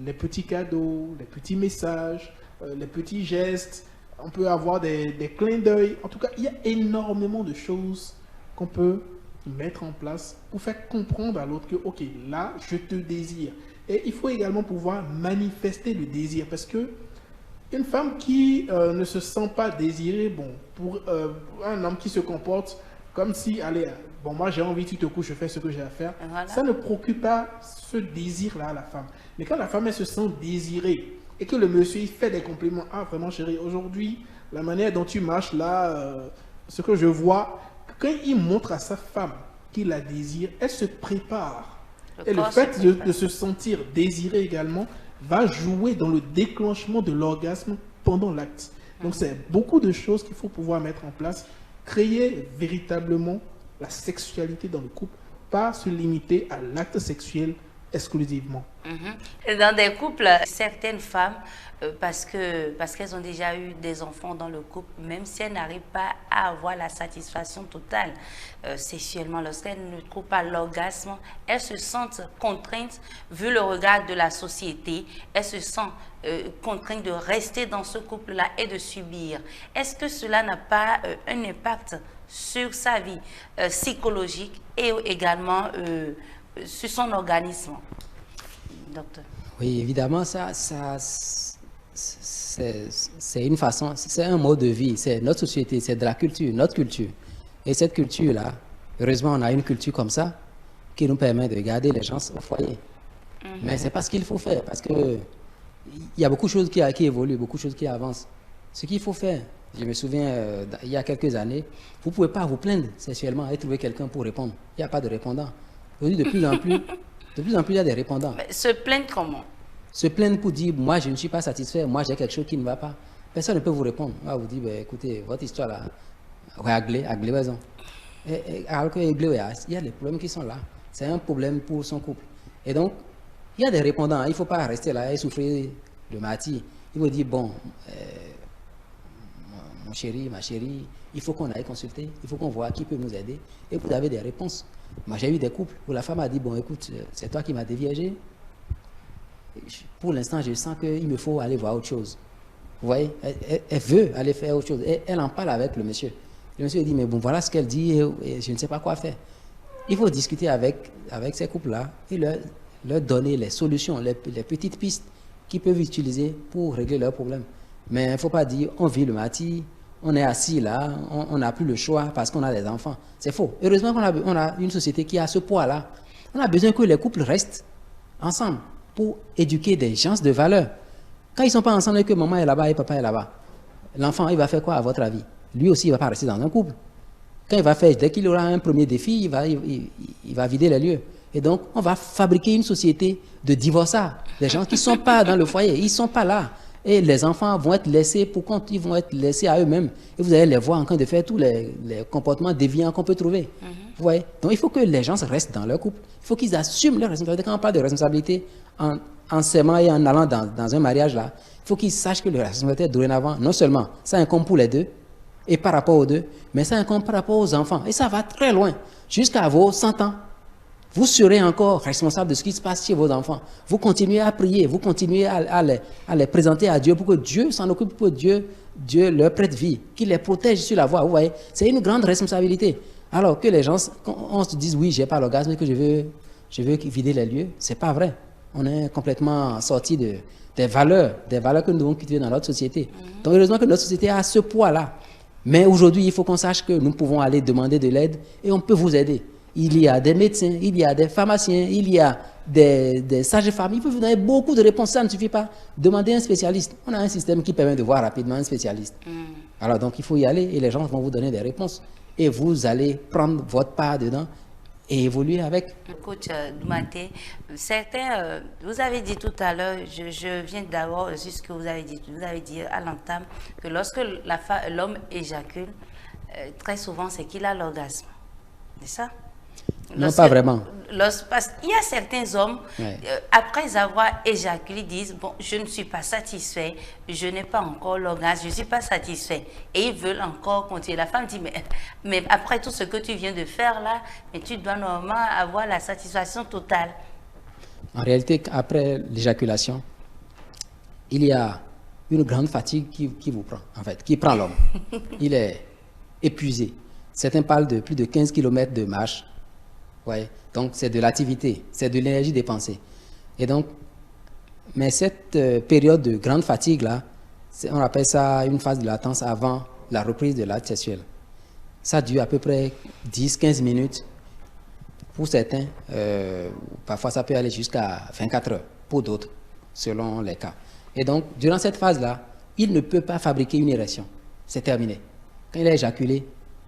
les petits cadeaux, les petits messages, les petits gestes, on peut avoir des clins d'œil. En tout cas, il y a énormément de choses qu'on peut mettre en place pour faire comprendre à l'autre que, ok, là, je te désire. Et il faut également pouvoir manifester le désir parce que une femme qui ne se sent pas désirée, bon, pour un homme qui se comporte comme si, allez, bon, moi j'ai envie, tu te couches, je fais ce que j'ai à faire, voilà. Ça ne procure pas ce désir-là à la femme. Mais quand la femme, elle se sent désirée, et que le monsieur il fait des compliments, ah vraiment chérie, aujourd'hui, la manière dont tu marches là, ce que je vois, quand il montre à sa femme qu'il la désire, elle se prépare. Et le fait de se sentir désirée également va jouer dans le déclenchement de l'orgasme pendant l'acte. Donc c'est beaucoup de choses qu'il faut pouvoir mettre en place, créer véritablement la sexualité dans le couple, pas se limiter à l'acte sexuel exclusivement. Dans des couples, certaines femmes, parce qu'elles ont déjà eu des enfants dans le couple, même si elles n'arrivent pas à avoir la satisfaction totale sexuellement, lorsqu'elles ne trouvent pas l'orgasme, elles se sentent contraintes, vu le regard de la société, elles se sentent contraintes de rester dans ce couple-là et de subir. Est-ce que cela n'a pas un impact sur sa vie psychologique et également sur son organisme, docteur? Oui, évidemment, c'est une façon, c'est un mode de vie, c'est notre société, c'est de la culture, notre culture. Et cette culture-là, heureusement, on a une culture comme ça qui nous permet de garder les gens au foyer. Mais c'est pas ce qu'il faut faire, parce que il y a beaucoup de choses qui évoluent, beaucoup de choses qui avancent. Ce qu'il faut faire, je me souviens, il y a quelques années, vous ne pouvez pas vous plaindre sexuellement et trouver quelqu'un pour répondre. Il n'y a pas de répondant. Aujourd'hui, de plus en plus, il y a des répondants. Mais se plaindre comment? Se plaindre pour dire, moi, je ne suis pas satisfait, moi, j'ai quelque chose qui ne va pas. Personne ne peut vous répondre. On va vous dire, écoutez, votre histoire là, réglée, raison. Alors qu'il y a des problèmes qui sont là. C'est un problème pour son couple. Et donc, il y a des répondants. Il ne faut pas rester là et souffrir de martyr. Il faut dire, bon, mon chéri, ma chérie, il faut qu'on aille consulter, il faut qu'on voit qui peut nous aider. Et vous avez des réponses. Moi, j'ai eu des couples où la femme a dit, bon, écoute, c'est toi qui m'as déviagé. Pour l'instant, je sens qu'il me faut aller voir autre chose. Vous voyez, elle veut aller faire autre chose. Elle en parle avec le monsieur. Le monsieur dit, mais bon, voilà ce qu'elle dit et je ne sais pas quoi faire. Il faut discuter avec ces couples-là et leur donner les solutions, les petites pistes qu'ils peuvent utiliser pour régler leurs problèmes. Mais il ne faut pas dire, on vit le matin, on est assis là, on n'a plus le choix parce qu'on a des enfants. C'est faux. Heureusement qu'on a une société qui a ce poids-là. On a besoin que les couples restent ensemble pour éduquer des gens de valeur. Quand ils ne sont pas ensemble et que maman est là-bas et papa est là-bas, l'enfant, il va faire quoi à votre avis? Lui aussi, il ne va pas rester dans un couple. Quand il va faire, dès qu'il aura un premier défi, il va vider les lieux. Et donc, on va fabriquer une société de divorçats. Des gens qui ne sont pas dans le foyer, ils ne sont pas là. Et les enfants vont être laissés pour compte, ils vont être laissés à eux-mêmes. Et vous allez les voir en train de faire tous les comportements déviants qu'on peut trouver. Vous voyez? Donc, il faut que les gens restent dans leur couple. Il faut qu'ils assument leurs responsabilités. Quand on parle de responsabilité, en s'aimant et en allant dans un mariage, là, il faut qu'ils sachent que leur responsabilité, dorénavant, non seulement, ça incombe pour les deux, et par rapport aux deux, mais ça incombe par rapport aux enfants. Et ça va très loin, jusqu'à vos 100 ans. Vous serez encore responsable de ce qui se passe chez vos enfants. Vous continuez à prier, vous continuez à les présenter à Dieu pour que Dieu s'en occupe, pour que Dieu leur prête vie, qu'il les protège sur la voie. Vous voyez, c'est une grande responsabilité. Alors que les gens, on se dise, oui, j'ai pas l'orgasme et que je veux vider les lieux, c'est pas vrai. On est complètement sorti des valeurs que nous devons cultiver dans notre société. Donc, heureusement que notre société a ce poids-là. Mais aujourd'hui, il faut qu'on sache que nous pouvons aller demander de l'aide et on peut vous aider. Il y a des médecins, il y a des pharmaciens, il y a des sages-femmes. Il peut vous donner beaucoup de réponses. Ça ne suffit pas. Demandez un spécialiste. On a un système qui permet de voir rapidement un spécialiste. Alors donc, il faut y aller et les gens vont vous donner des réponses. Et vous allez prendre votre part dedans et évoluer avec. Coach Doumaté, certains, vous avez dit tout à l'heure, je viens d'abord sur ce que vous avez dit. Vous avez dit à l'entame que lorsque l'homme éjacule, très souvent, c'est qu'il a l'orgasme. C'est ça? Non, pas vraiment. Parce qu'il y a certains hommes, après avoir éjaculé, disent, bon, je ne suis pas satisfait, je n'ai pas encore l'orgasme, je ne suis pas satisfait. Et ils veulent encore continuer. La femme dit, mais après tout ce que tu viens de faire là, mais tu dois normalement avoir la satisfaction totale. En réalité, après l'éjaculation, il y a une grande fatigue qui vous prend, en fait, qui prend l'homme. Il est épuisé. Certains parlent de plus de 15 km de marche. Ouais. Donc, c'est de l'activité, c'est de l'énergie dépensée. Et donc, mais cette période de grande fatigue-là, on appelle ça une phase de latence avant la reprise de l'acte sexuel. Ça dure à peu près 10-15 minutes pour certains. Parfois, ça peut aller jusqu'à 24 heures pour d'autres, selon les cas. Et donc, durant cette phase-là, il ne peut pas fabriquer une érection. C'est terminé. Quand il a éjaculé,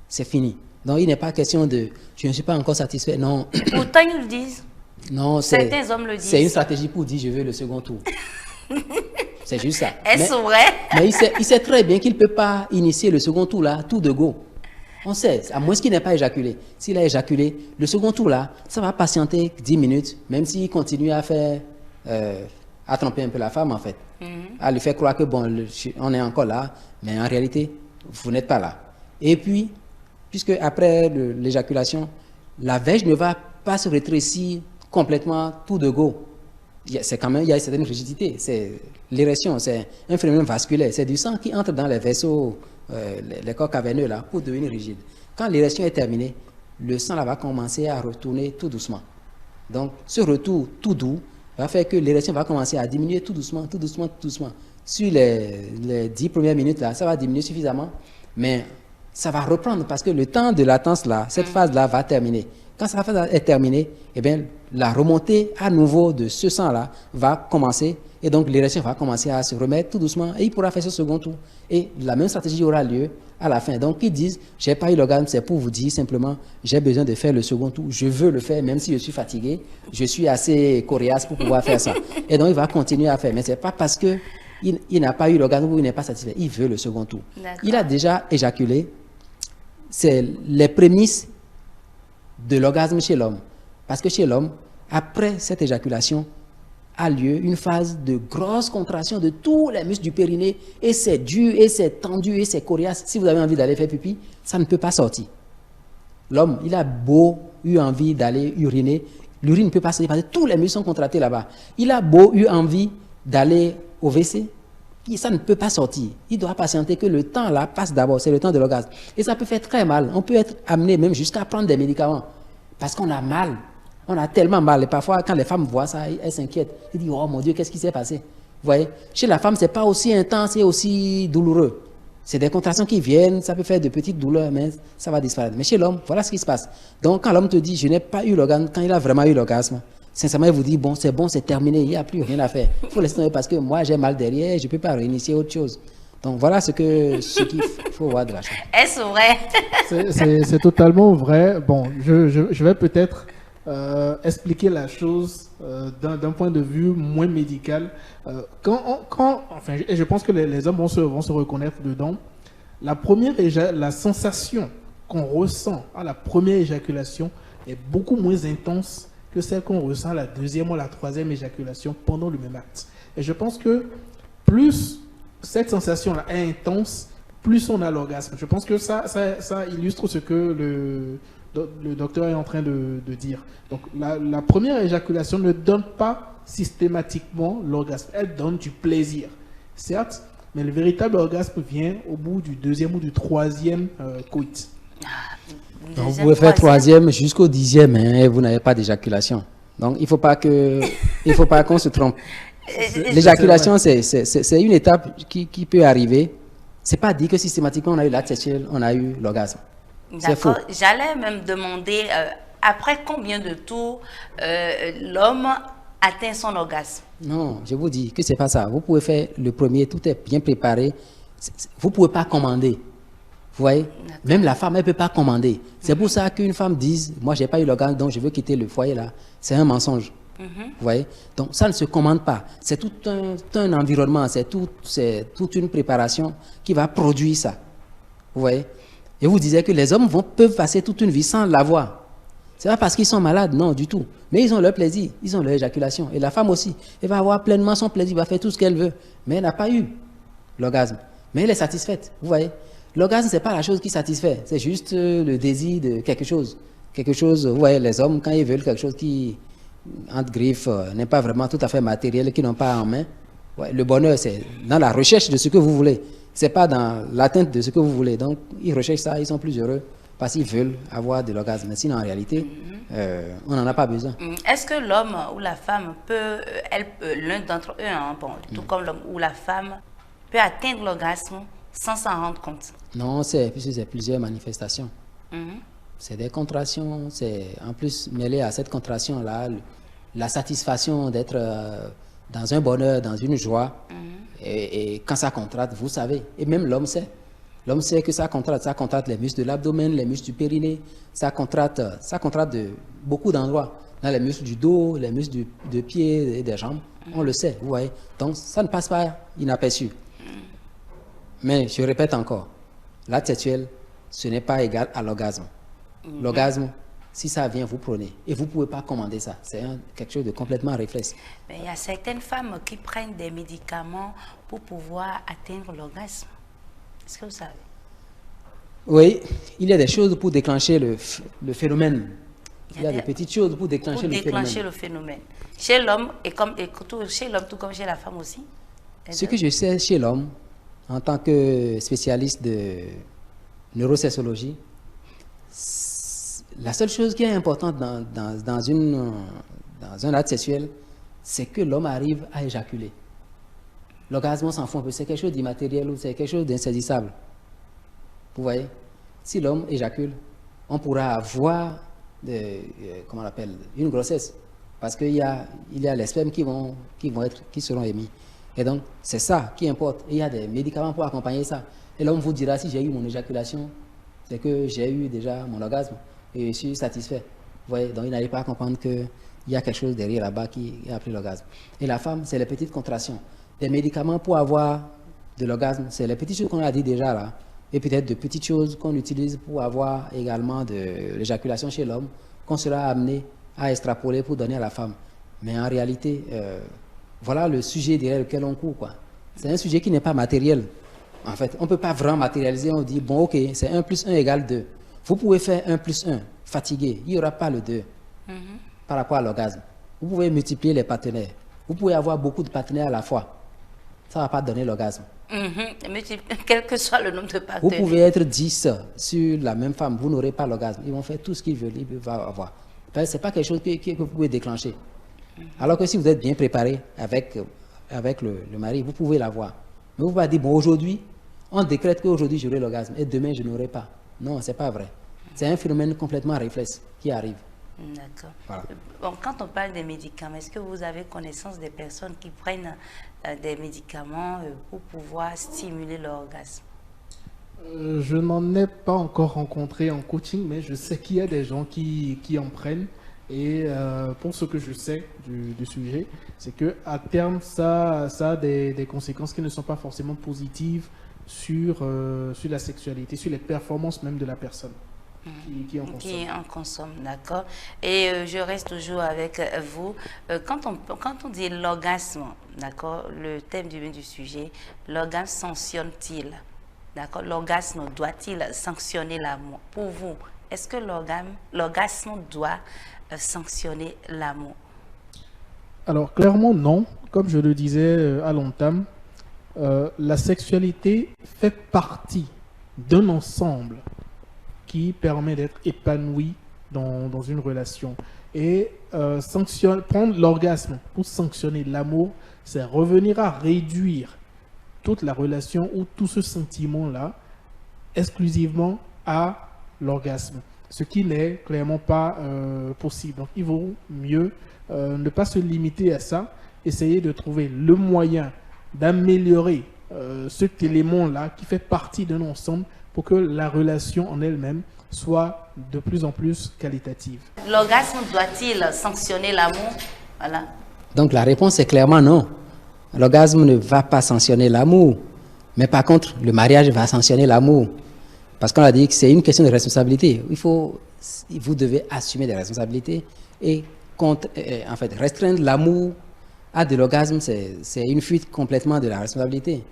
c'est fini. Donc, il n'est pas question de « je ne suis pas encore satisfait ». Non. Pourtant, ils le disent. Non, certains hommes le disent. C'est une stratégie pour dire « je veux le second tour ». C'est juste ça. Est-ce vrai? Mais il sait très bien qu'il ne peut pas initier le second tour là, tout de go. On sait, à moins qu'il n'ait pas éjaculé. S'il a éjaculé, le second tour là, ça va patienter 10 minutes, même s'il continue à faire, à tromper un peu la femme en fait. À lui faire croire que bon, on est encore là, mais en réalité, vous n'êtes pas là. Et puis, puisque après l'éjaculation, la verge ne va pas se rétrécir complètement tout de go. C'est quand même, il y a une certaine rigidité. C'est l'érection, c'est un phénomène vasculaire. C'est du sang qui entre dans les vaisseaux, les corps caverneux là, pour devenir rigide. Quand l'érection est terminée, le sang là va commencer à retourner tout doucement. Donc, ce retour tout doux va faire que l'érection va commencer à diminuer tout doucement, tout doucement, tout doucement. Sur les 10 premières minutes là, ça va diminuer suffisamment, mais ça va reprendre parce que le temps de latence là, cette phase-là va terminer. Quand cette phase est terminée, eh bien, la remontée à nouveau de ce sang-là va commencer et donc l'érection va commencer à se remettre tout doucement et il pourra faire ce second tour. Et la même stratégie aura lieu à la fin. Donc, ils disent, j'ai pas eu l'orgasme, c'est pour vous dire simplement, j'ai besoin de faire le second tour, je veux le faire même si je suis fatigué, je suis assez coriace pour pouvoir faire ça. Et donc, il va continuer à faire. Mais c'est pas parce que il n'a pas eu l'orgasme ou il n'est pas satisfait, il veut le second tour. Il a déjà éjaculé. C'est les prémices de l'orgasme chez l'homme. Parce que chez l'homme, après cette éjaculation, a lieu une phase de grosse contraction de tous les muscles du périnée et c'est dur, et c'est tendu, et c'est coriace. Si vous avez envie d'aller faire pipi, ça ne peut pas sortir. L'homme, il a beau eu envie d'aller uriner, l'urine ne peut pas sortir parce que tous les muscles sont contractés là-bas. Il a beau eu envie d'aller au WC, ça ne peut pas sortir. Il doit patienter que le temps là passe d'abord, c'est le temps de l'orgasme. Et ça peut faire très mal. On peut être amené même jusqu'à prendre des médicaments parce qu'on a mal. On a tellement mal. Et parfois, quand les femmes voient ça, elles s'inquiètent. Elles disent, oh mon Dieu, qu'est-ce qui s'est passé? Vous voyez? Chez la femme, ce n'est pas aussi intense et aussi douloureux. C'est des contractions qui viennent, ça peut faire de petites douleurs, mais ça va disparaître. Mais chez l'homme, voilà ce qui se passe. Donc, quand l'homme te dit, je n'ai pas eu l'orgasme, quand il a vraiment eu l'orgasme, sincèrement, il vous dit, bon, c'est terminé, il n'y a plus rien à faire. Il faut laisser tomber parce que moi, j'ai mal derrière, je ne peux pas réinitier autre chose. Donc, voilà ce qu'il faut voir de la chose. Est-ce vrai? C'est totalement vrai. Bon, je vais peut-être expliquer la chose d'un point de vue moins médical. Enfin, et je pense que les hommes vont se reconnaître dedans. La sensation qu'on ressent à la première éjaculation est beaucoup moins intense que celle qu'on ressent à la deuxième ou la troisième éjaculation pendant le même acte. Et je pense que plus cette sensation-là est intense, plus on a l'orgasme. Je pense que ça illustre ce que le docteur est en train de dire. Donc, la première éjaculation ne donne pas systématiquement l'orgasme. Elle donne du plaisir, certes, mais le véritable orgasme vient au bout du deuxième ou du troisième coït. Donc, vous pouvez faire troisième jusqu'au 10e, hein, et vous n'avez pas d'éjaculation. Donc, il ne faut pas qu'on se trompe. L'éjaculation, c'est une étape qui peut arriver. Ce n'est pas dit que systématiquement on a eu l'acte sexuel, on a eu l'orgasme. C'est faux. J'allais même demander après combien de tours l'homme atteint son orgasme. Non, je vous dis que ce n'est pas ça. Vous pouvez faire le premier, tout est bien préparé. Vous ne pouvez pas commander. Vous voyez? Même la femme, elle ne peut pas commander. C'est pour ça qu'une femme dise, moi, je n'ai pas eu l'orgasme, donc je veux quitter le foyer là. C'est un mensonge. Vous voyez? Donc, ça ne se commande pas. C'est tout un environnement, c'est toute une préparation qui va produire ça. Vous voyez? Et vous disiez que les hommes peuvent passer toute une vie sans l'avoir. Ce n'est pas parce qu'ils sont malades, non, du tout. Mais ils ont leur plaisir, ils ont leur éjaculation. Et la femme aussi, elle va avoir pleinement son plaisir, va faire tout ce qu'elle veut. Mais elle n'a pas eu l'orgasme. Mais elle est satisfaite, vous voyez. L'orgasme, ce n'est pas la chose qui satisfait. C'est juste le désir de quelque chose. Quelque chose, vous voyez, les hommes, quand ils veulent quelque chose qui, entre griffes, n'est pas vraiment tout à fait matériel, qu'ils n'ont pas en main. Ouais, le bonheur, c'est dans la recherche de ce que vous voulez. Ce n'est pas dans l'atteinte de ce que vous voulez. Donc, ils recherchent ça, ils sont plus heureux parce qu'ils veulent avoir de l'orgasme. Mais sinon, en réalité, on n'en a pas besoin. Est-ce que l'homme ou la femme peut, l'un d'entre eux, hein, bon, tout comme l'homme ou la femme, peut atteindre l'orgasme sans s'en rendre compte? Non, c'est plusieurs manifestations. C'est des contractions, c'est en plus mêlé à cette contraction-là, la satisfaction d'être dans un bonheur, dans une joie. Et quand ça contracte, vous savez, et même l'homme sait. L'homme sait que ça contracte les muscles de l'abdomen, les muscles du périnée, ça contracte de beaucoup d'endroits, dans les muscles du dos, les muscles de pied et des jambes, on le sait, vous voyez. Donc ça ne passe pas inaperçu. Mais je répète encore, l'acte sexuel, ce n'est pas égal à l'orgasme. L'orgasme, si ça vient, vous prenez. Et vous ne pouvez pas commander ça. C'est quelque chose de complètement réflexe. Mais il y a certaines femmes qui prennent des médicaments pour pouvoir atteindre l'orgasme. Est-ce que vous savez? Oui, il y a des choses pour déclencher le phénomène. Il y a des petites choses pour déclencher le phénomène. Chez l'homme, chez l'homme tout comme chez la femme aussi? Ce que je sais chez l'homme, en tant que spécialiste de neurosexologie, la seule chose qui est importante dans un acte sexuel, c'est que l'homme arrive à éjaculer. L'orgasme, on s'en fout un peu. C'est quelque chose d'immatériel ou c'est quelque chose d'insaisissable. Vous voyez? Si l'homme éjacule, on pourra avoir comment on appelle, une grossesse. Parce qu'il y a les spermes qui seront émis. Et donc, c'est ça qui importe. Et il y a des médicaments pour accompagner ça. Et l'homme vous dira, si j'ai eu mon éjaculation, c'est que j'ai eu déjà mon orgasme et je suis satisfait. Vous voyez? Donc, il n'arrive pas à comprendre qu'il y a quelque chose derrière là-bas qui a pris l'orgasme. Et la femme, c'est les petites contractions. Des médicaments pour avoir de l'orgasme, c'est les petites choses qu'on a dit déjà là. Et peut-être de petites choses qu'on utilise pour avoir également de l'éjaculation chez l'homme, qu'on sera amené à extrapoler pour donner à la femme. Mais en réalité, voilà le sujet derrière lequel on court, quoi. C'est un sujet qui n'est pas matériel. En fait, on ne peut pas vraiment matérialiser. On dit, bon, ok, c'est 1 plus 1 égale 2. Vous pouvez faire 1 plus 1, fatigué. Il n'y aura pas le 2 par rapport à l'orgasme. Vous pouvez multiplier les partenaires. Vous pouvez avoir beaucoup de partenaires à la fois. Ça ne va pas donner l'orgasme. Quel que soit le nombre de partenaires. Vous pouvez être 10 sur la même femme. Vous n'aurez pas l'orgasme. Ils vont faire tout ce qu'ils veulent. Ils peuvent avoir. Ce n'est pas quelque chose que vous pouvez déclencher. Alors que si vous êtes bien préparé avec le mari, vous pouvez l'avoir. Mais vous ne pouvez pas dire, bon, aujourd'hui, on décrète qu'aujourd'hui j'aurai l'orgasme et demain je n'aurai pas. Non, ce n'est pas vrai. C'est un phénomène complètement réflexe qui arrive. D'accord. Voilà. Bon, quand on parle des médicaments, est-ce que vous avez connaissance des personnes qui prennent des médicaments pour pouvoir stimuler l'orgasme? Je n'en ai pas encore rencontré en coaching, mais je sais qu'il y a des gens qui en prennent. Et pour ce que je sais du sujet, c'est qu'à terme, ça a des conséquences qui ne sont pas forcément positives sur la sexualité, sur les performances même de la personne qui en consomme. Qui en consomme, d'accord. Et je reste toujours avec vous. Quand on dit l'orgasme, d'accord, le thème du sujet, l'orgasme sanctionne-t-il? D'accord, l'orgasme doit-il sanctionner l'amour? Pour vous, est-ce que l'orgasme doit sanctionner l'amour? Alors, clairement, non. Comme je le disais à l'entame, la sexualité fait partie d'un ensemble qui permet d'être épanoui dans une relation. Et prendre l'orgasme pour sanctionner l'amour, c'est revenir à réduire toute la relation ou tout ce sentiment-là exclusivement à l'orgasme, ce qui n'est clairement pas possible. Donc, il vaut mieux ne pas se limiter à ça, essayer de trouver le moyen d'améliorer cet élément-là qui fait partie d'un ensemble pour que la relation en elle-même soit de plus en plus qualitative. L'orgasme doit-il sanctionner l'amour? Voilà. Donc la réponse est clairement non. L'orgasme ne va pas sanctionner l'amour, mais par contre, le mariage va sanctionner l'amour. Parce qu'on a dit que c'est une question de responsabilité. Vous devez assumer des responsabilités et en fait, restreindre l'amour à de l'orgasme, c'est une fuite complètement de la responsabilité.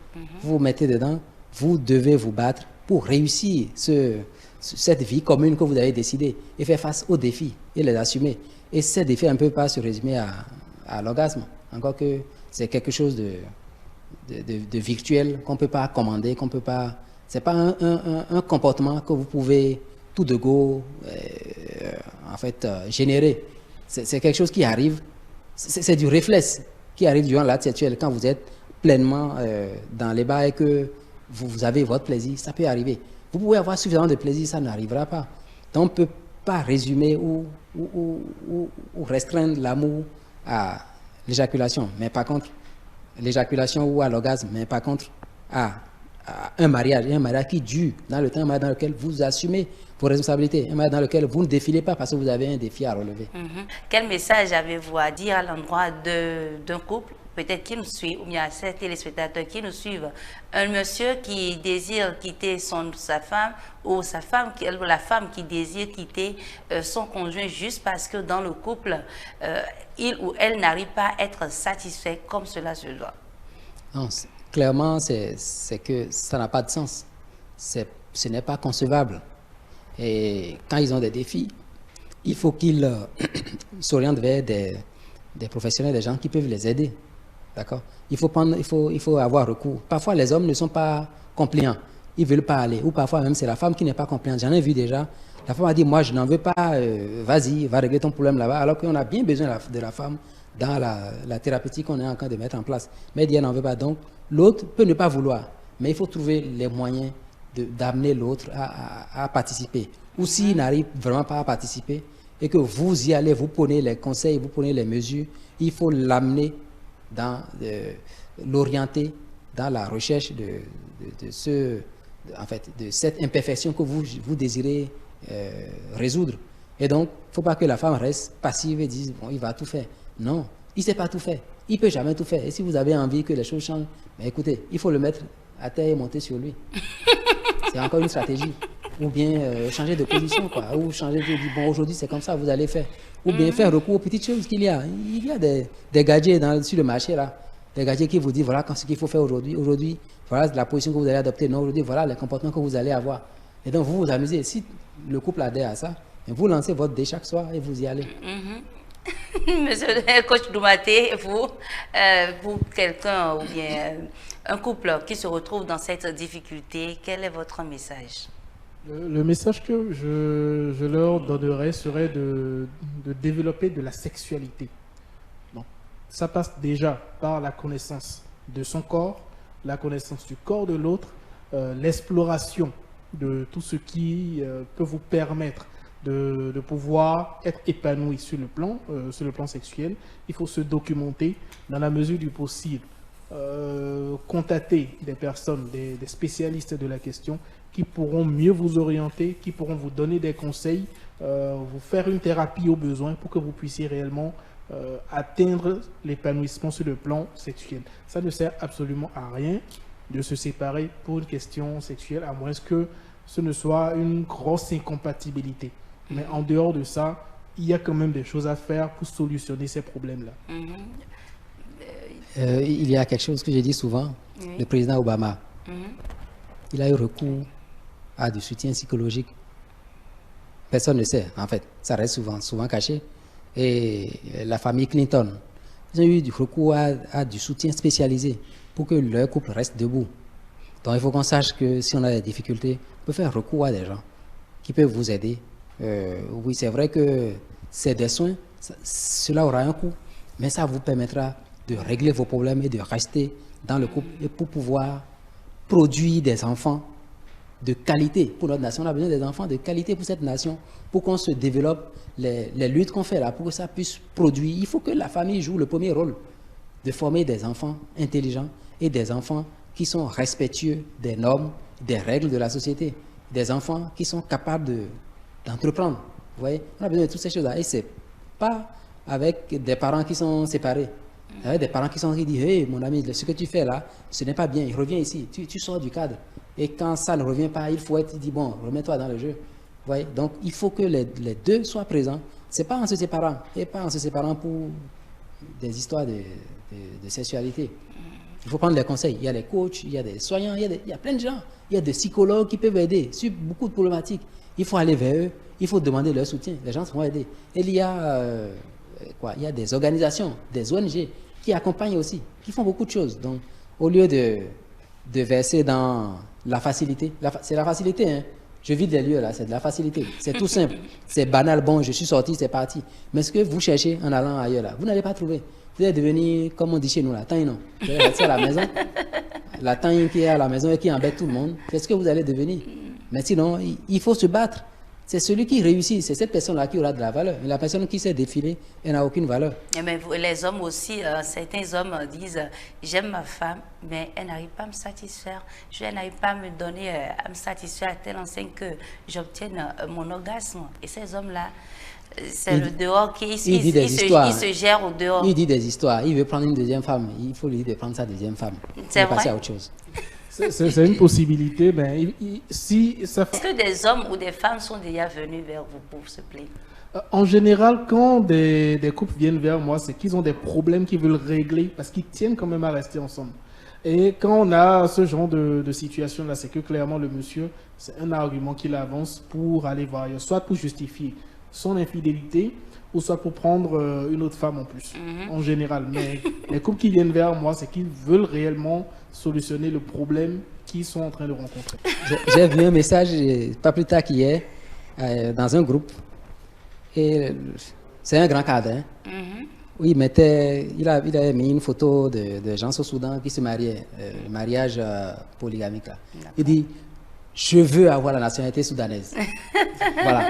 Vous vous mettez dedans, vous devez vous battre pour réussir cette vie commune que vous avez décidé et faire face aux défis et les assumer. Et ces défis ne peuvent pas se résumer à l'orgasme. Encore que c'est quelque chose de virtuel qu'on ne peut pas commander, qu'on peut pas... C'est pas un comportement que vous pouvez tout de go en fait générer. C'est quelque chose qui arrive, c'est du réflexe qui arrive durant l'acte sexuel quand vous êtes pleinement dans les bas et que vous avez votre plaisir, ça peut arriver. Vous pouvez avoir suffisamment de plaisir, ça n'arrivera pas. Donc on ne peut pas résumer ou restreindre l'amour à l'éjaculation, mais par contre, l'éjaculation ou à l'orgasme, mais par contre, à un mariage qui dure dans le temps, un mariage dans lequel vous assumez vos responsabilités, un mariage dans lequel vous ne défilez pas parce que vous avez un défi à relever. Quel message avez-vous à dire à l'endroit d'un couple, peut-être qui nous suit, ou bien à ces téléspectateurs qui nous suivent, un monsieur qui désire quitter sa femme, ou la femme qui désire quitter son conjoint juste parce que dans le couple, il ou elle n'arrive pas à être satisfait comme cela se doit? Non, clairement, c'est que ça n'a pas de sens. Ce n'est pas concevable. Et quand ils ont des défis, il faut qu'ils s'orientent vers des professionnels, des gens qui peuvent les aider. D'accord? Il faut avoir recours. Parfois, les hommes ne sont pas compliants. Ils ne veulent pas aller. Ou parfois, même, c'est la femme qui n'est pas compliante. J'en ai vu déjà. La femme a dit, moi, je n'en veux pas. Vas-y, va régler ton problème là-bas. Alors qu'on a bien besoin de la femme dans la thérapeutique qu'on est en train de mettre en place. Mais elle n'en veut pas. Donc, l'autre peut ne pas vouloir. Mais il faut trouver les moyens d'amener l'autre à participer. Ou s'il n'arrive vraiment pas à participer et que vous y allez, vous prenez les conseils, vous prenez les mesures, il faut l'amener l'orienter dans la recherche de cette imperfection que vous désirez résoudre. Et donc, il ne faut pas que la femme reste passive et dise, bon, il va tout faire. Non, il ne sait pas tout faire. Il ne peut jamais tout faire. Et si vous avez envie que les choses changent, mais écoutez, il faut le mettre à terre et monter sur lui. C'est encore une stratégie. Ou bien changer de position, quoi. Ou changer de dire, bon, aujourd'hui c'est comme ça, vous allez faire. Ou bien faire recours aux petites choses qu'il y a. Il y a des gadgets sur le marché, là. Des gadgets qui vous disent, voilà ce qu'il faut faire aujourd'hui. Aujourd'hui, voilà la position que vous allez adopter. Non, aujourd'hui, voilà les comportements que vous allez avoir. Et donc, vous vous amusez. Si le couple adhère à ça, vous lancez votre dé chaque soir et vous y allez. Monsieur le coach Doumaté, vous, pour quelqu'un ou bien un couple qui se retrouve dans cette difficulté, quel est votre message? Le message que je leur donnerais serait de développer de la sexualité. Donc, ça passe déjà par la connaissance de son corps, la connaissance du corps de l'autre, l'exploration de tout ce qui peut vous permettre de pouvoir être épanoui sur le plan sexuel. Il faut se documenter dans la mesure du possible. Contacter des personnes, des spécialistes de la question qui pourront mieux vous orienter, qui pourront vous donner des conseils, vous faire une thérapie au besoin pour que vous puissiez réellement atteindre l'épanouissement sur le plan sexuel. Ça ne sert absolument à rien de se séparer pour une question sexuelle, à moins que ce ne soit une grosse incompatibilité. Mais en dehors de ça, il y a quand même des choses à faire pour solutionner ces problèmes-là. Il y a quelque chose que je dis souvent, oui. Le président Obama, il a eu recours à du soutien psychologique. Personne ne sait, en fait, ça reste souvent caché. Et la famille Clinton, ils ont eu du recours à du soutien spécialisé pour que leur couple reste debout. Donc il faut qu'on sache que si on a des difficultés, on peut faire recours à des gens qui peuvent vous aider. Oui, c'est vrai que c'est des soins, cela aura un coût, mais ça vous permettra de régler vos problèmes et de rester dans le couple et pour pouvoir produire des enfants de qualité pour notre nation. On a besoin des enfants de qualité pour cette nation, pour qu'on se développe, les luttes qu'on fait là, pour que ça puisse produire. Il faut que la famille joue le premier rôle de former des enfants intelligents et des enfants qui sont respectueux des normes, des règles de la société, des enfants qui sont capables d'entreprendre. Vous voyez, on a besoin de toutes ces choses-là. Et ce n'est pas avec des parents qui sont séparés. Avec des parents qui disent « Hey, mon ami, ce que tu fais là, ce n'est pas bien, reviens ici, tu sors du cadre. » Et quand ça ne revient pas, il faut être dit « Bon, remets-toi dans le jeu. » Vous voyez, donc il faut que les deux soient présents. Ce n'est pas en se séparant, et pas en se séparant pour des histoires de sexualité. Il faut prendre les conseils. Il y a des coachs, il y a des soignants, il y a plein de gens. Il y a des psychologues qui peuvent aider sur beaucoup de problématiques. Il faut aller vers eux, il faut demander leur soutien. Les gens seront aidés. Et il y a des organisations, des ONG qui accompagnent aussi, qui font beaucoup de choses. Donc, au lieu de verser dans la facilité, c'est la facilité, hein. Je vide les lieux là, c'est de la facilité. C'est tout simple, c'est banal, bon, je suis sorti, c'est parti. Mais ce que vous cherchez en allant ailleurs là, vous n'allez pas trouver. Vous allez devenir, comme on dit chez nous, la taille, non. Vous allez rester à la maison, la taille qui est à la maison et qui embête tout le monde, c'est ce que vous allez devenir. Mais sinon, il faut se battre. C'est celui qui réussit, c'est cette personne-là qui aura de la valeur. Mais la personne qui s'est défilée, elle n'a aucune valeur. Mais les hommes aussi, certains hommes disent « J'aime ma femme, mais elle n'arrive pas à me satisfaire. Elle n'arrive pas à me donner, à me satisfaire à telle enseigne que j'obtienne mon orgasme. » Et ces hommes-là, c'est le dehors qui se gère au dehors. Il dit des histoires. Il veut prendre une deuxième femme. Il faut lui dire de prendre sa deuxième femme. C'est vrai. Passer à autre chose. C'est une possibilité, mais si ça... Est-ce que des hommes ou des femmes sont déjà venus vers vous pour se plaindre? En général, quand des couples viennent vers moi, c'est qu'ils ont des problèmes qu'ils veulent régler parce qu'ils tiennent quand même à rester ensemble. Et quand on a ce genre de situation-là, c'est que clairement le monsieur, c'est un argument qu'il avance pour aller voir ailleurs, soit pour justifier son infidélité, ou soit pour prendre une autre femme en plus, en général. Mais les couples qui viennent vers moi, c'est qu'ils veulent réellement solutionner le problème qu'ils sont en train de rencontrer. J'ai vu un message, pas plus tard qu'hier, dans un groupe. Et c'est un grand cadre. Hein? Oui, il avait mis une photo de gens au Soudan qui se mariaient, le mariage polygamique. Là. Il dit, je veux avoir la nationalité soudanaise. Voilà.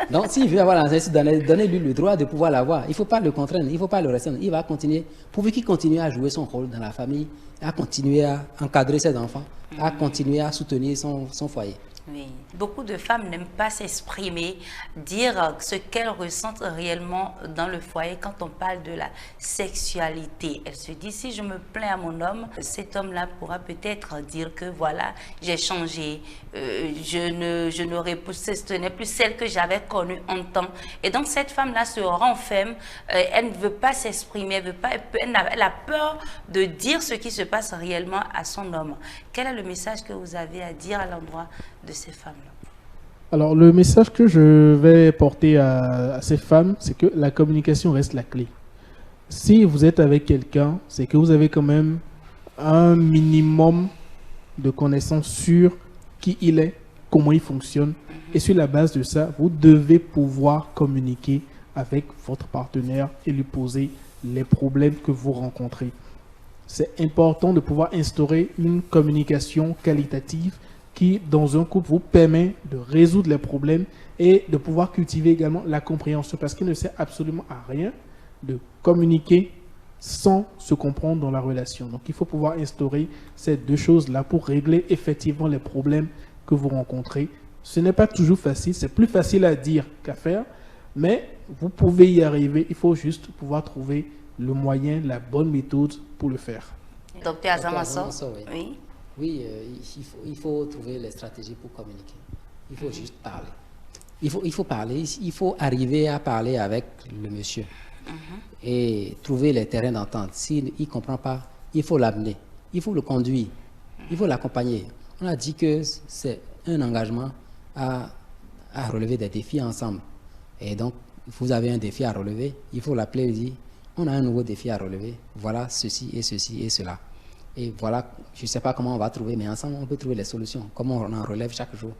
Donc, s'il veut avoir la nationalité soudanaise, donnez-lui le droit de pouvoir l'avoir. Il ne faut pas le contraindre, il ne faut pas le restreindre. Il va continuer, pourvu qu'il continue à jouer son rôle dans la famille, à continuer à encadrer ses enfants, à continuer à soutenir son foyer. Oui. Beaucoup de femmes n'aiment pas s'exprimer, dire ce qu'elles ressentent réellement dans le foyer quand on parle de la sexualité. Elles se disent, si je me plains à mon homme, cet homme-là pourra peut-être dire que voilà, j'ai changé, ce n'est plus celle que j'avais connue en temps. Et donc cette femme-là se renferme, elle ne veut pas s'exprimer, elle a peur de dire ce qui se passe réellement à son homme. Quel est le message que vous avez à dire à l'endroit de ces femmes-là? Alors, le message que je vais porter à ces femmes, c'est que la communication reste la clé. Si vous êtes avec quelqu'un, c'est que vous avez quand même un minimum de connaissances sur qui il est, comment il fonctionne. Et sur la base de ça, vous devez pouvoir communiquer avec votre partenaire et lui poser les problèmes que vous rencontrez. C'est important de pouvoir instaurer une communication qualitative qui, dans un couple, vous permet de résoudre les problèmes et de pouvoir cultiver également la compréhension, parce qu'il ne sert absolument à rien de communiquer sans se comprendre dans la relation. Donc, il faut pouvoir instaurer ces deux choses-là pour régler effectivement les problèmes que vous rencontrez. Ce n'est pas toujours facile, c'est plus facile à dire qu'à faire, mais vous pouvez y arriver. Il faut juste pouvoir trouver le moyen, la bonne méthode pour le faire. Docteur Azamasso, oui. Oui, il faut trouver les stratégies pour communiquer. Il faut juste parler. Il faut parler, il faut arriver à parler avec le monsieur et trouver les terrains d'entente. S'il ne comprend pas, il faut l'amener, il faut le conduire, il faut l'accompagner. On a dit que c'est un engagement à relever des défis ensemble. Et donc, vous avez un défi à relever, il faut l'appeler et dire, on a un nouveau défi à relever, voilà ceci et cela. Et voilà, je ne sais pas comment on va trouver, mais ensemble, on peut trouver les solutions, comment on en relève chaque jour.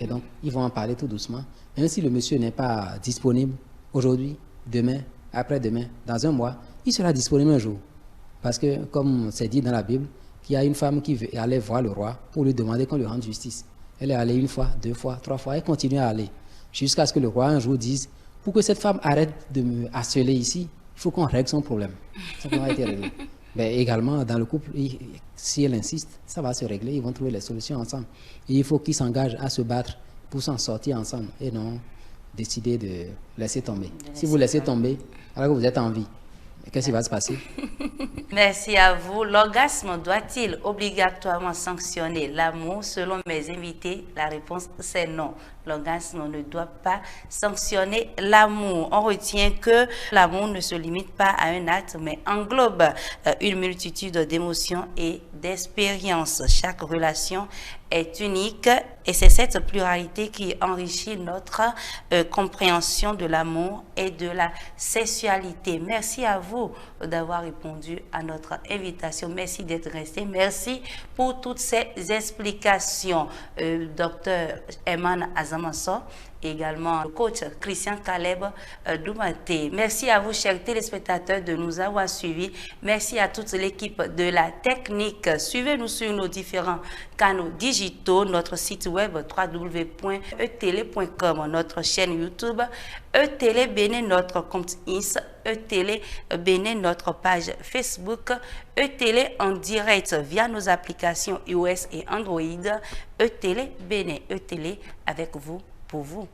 Et donc, ils vont en parler tout doucement. Même si le monsieur n'est pas disponible aujourd'hui, demain, après-demain, dans un mois, il sera disponible un jour. Parce que, comme c'est dit dans la Bible, qu'il y a une femme qui allait voir le roi pour lui demander qu'on lui rende justice. Elle est allée une fois, deux fois, trois fois, elle continue à aller. Jusqu'à ce que le roi un jour dise, pour que cette femme arrête de me harceler ici, il faut qu'on règle son problème. Ça va être réglé. Mais également, dans le couple, si elle insiste, ça va se régler, ils vont trouver les solutions ensemble. Et il faut qu'ils s'engagent à se battre pour s'en sortir ensemble et non décider de laisser tomber. Si vous laissez tomber, alors que vous êtes en vie, qu'est-ce qui va se passer? Merci à vous. L'orgasme doit-il obligatoirement sanctionner l'amour? Selon mes invités, la réponse c'est non. L'orgasme ne doit pas sanctionner l'amour. On retient que l'amour ne se limite pas à un acte, mais englobe une multitude d'émotions et d'expériences. Chaque relation est unique et c'est cette pluralité qui enrichit notre compréhension de l'amour et de la sexualité. Merci à vous d'avoir répondu à notre invitation. Merci d'être resté. Merci pour toutes ces explications. Docteur Eman Azamasso, également le coach Christian Caleb Doumaté. Merci à vous, chers téléspectateurs, de nous avoir suivis. Merci à toute l'équipe de la technique. Suivez-nous sur nos différents canaux digitaux, notre site web www.etele.com, notre chaîne YouTube ETele Bénin, notre compte Insta ETele Bénin, notre page Facebook ETele en direct via nos applications iOS et Android. ETele Bénin, ETele avec vous, pour vous.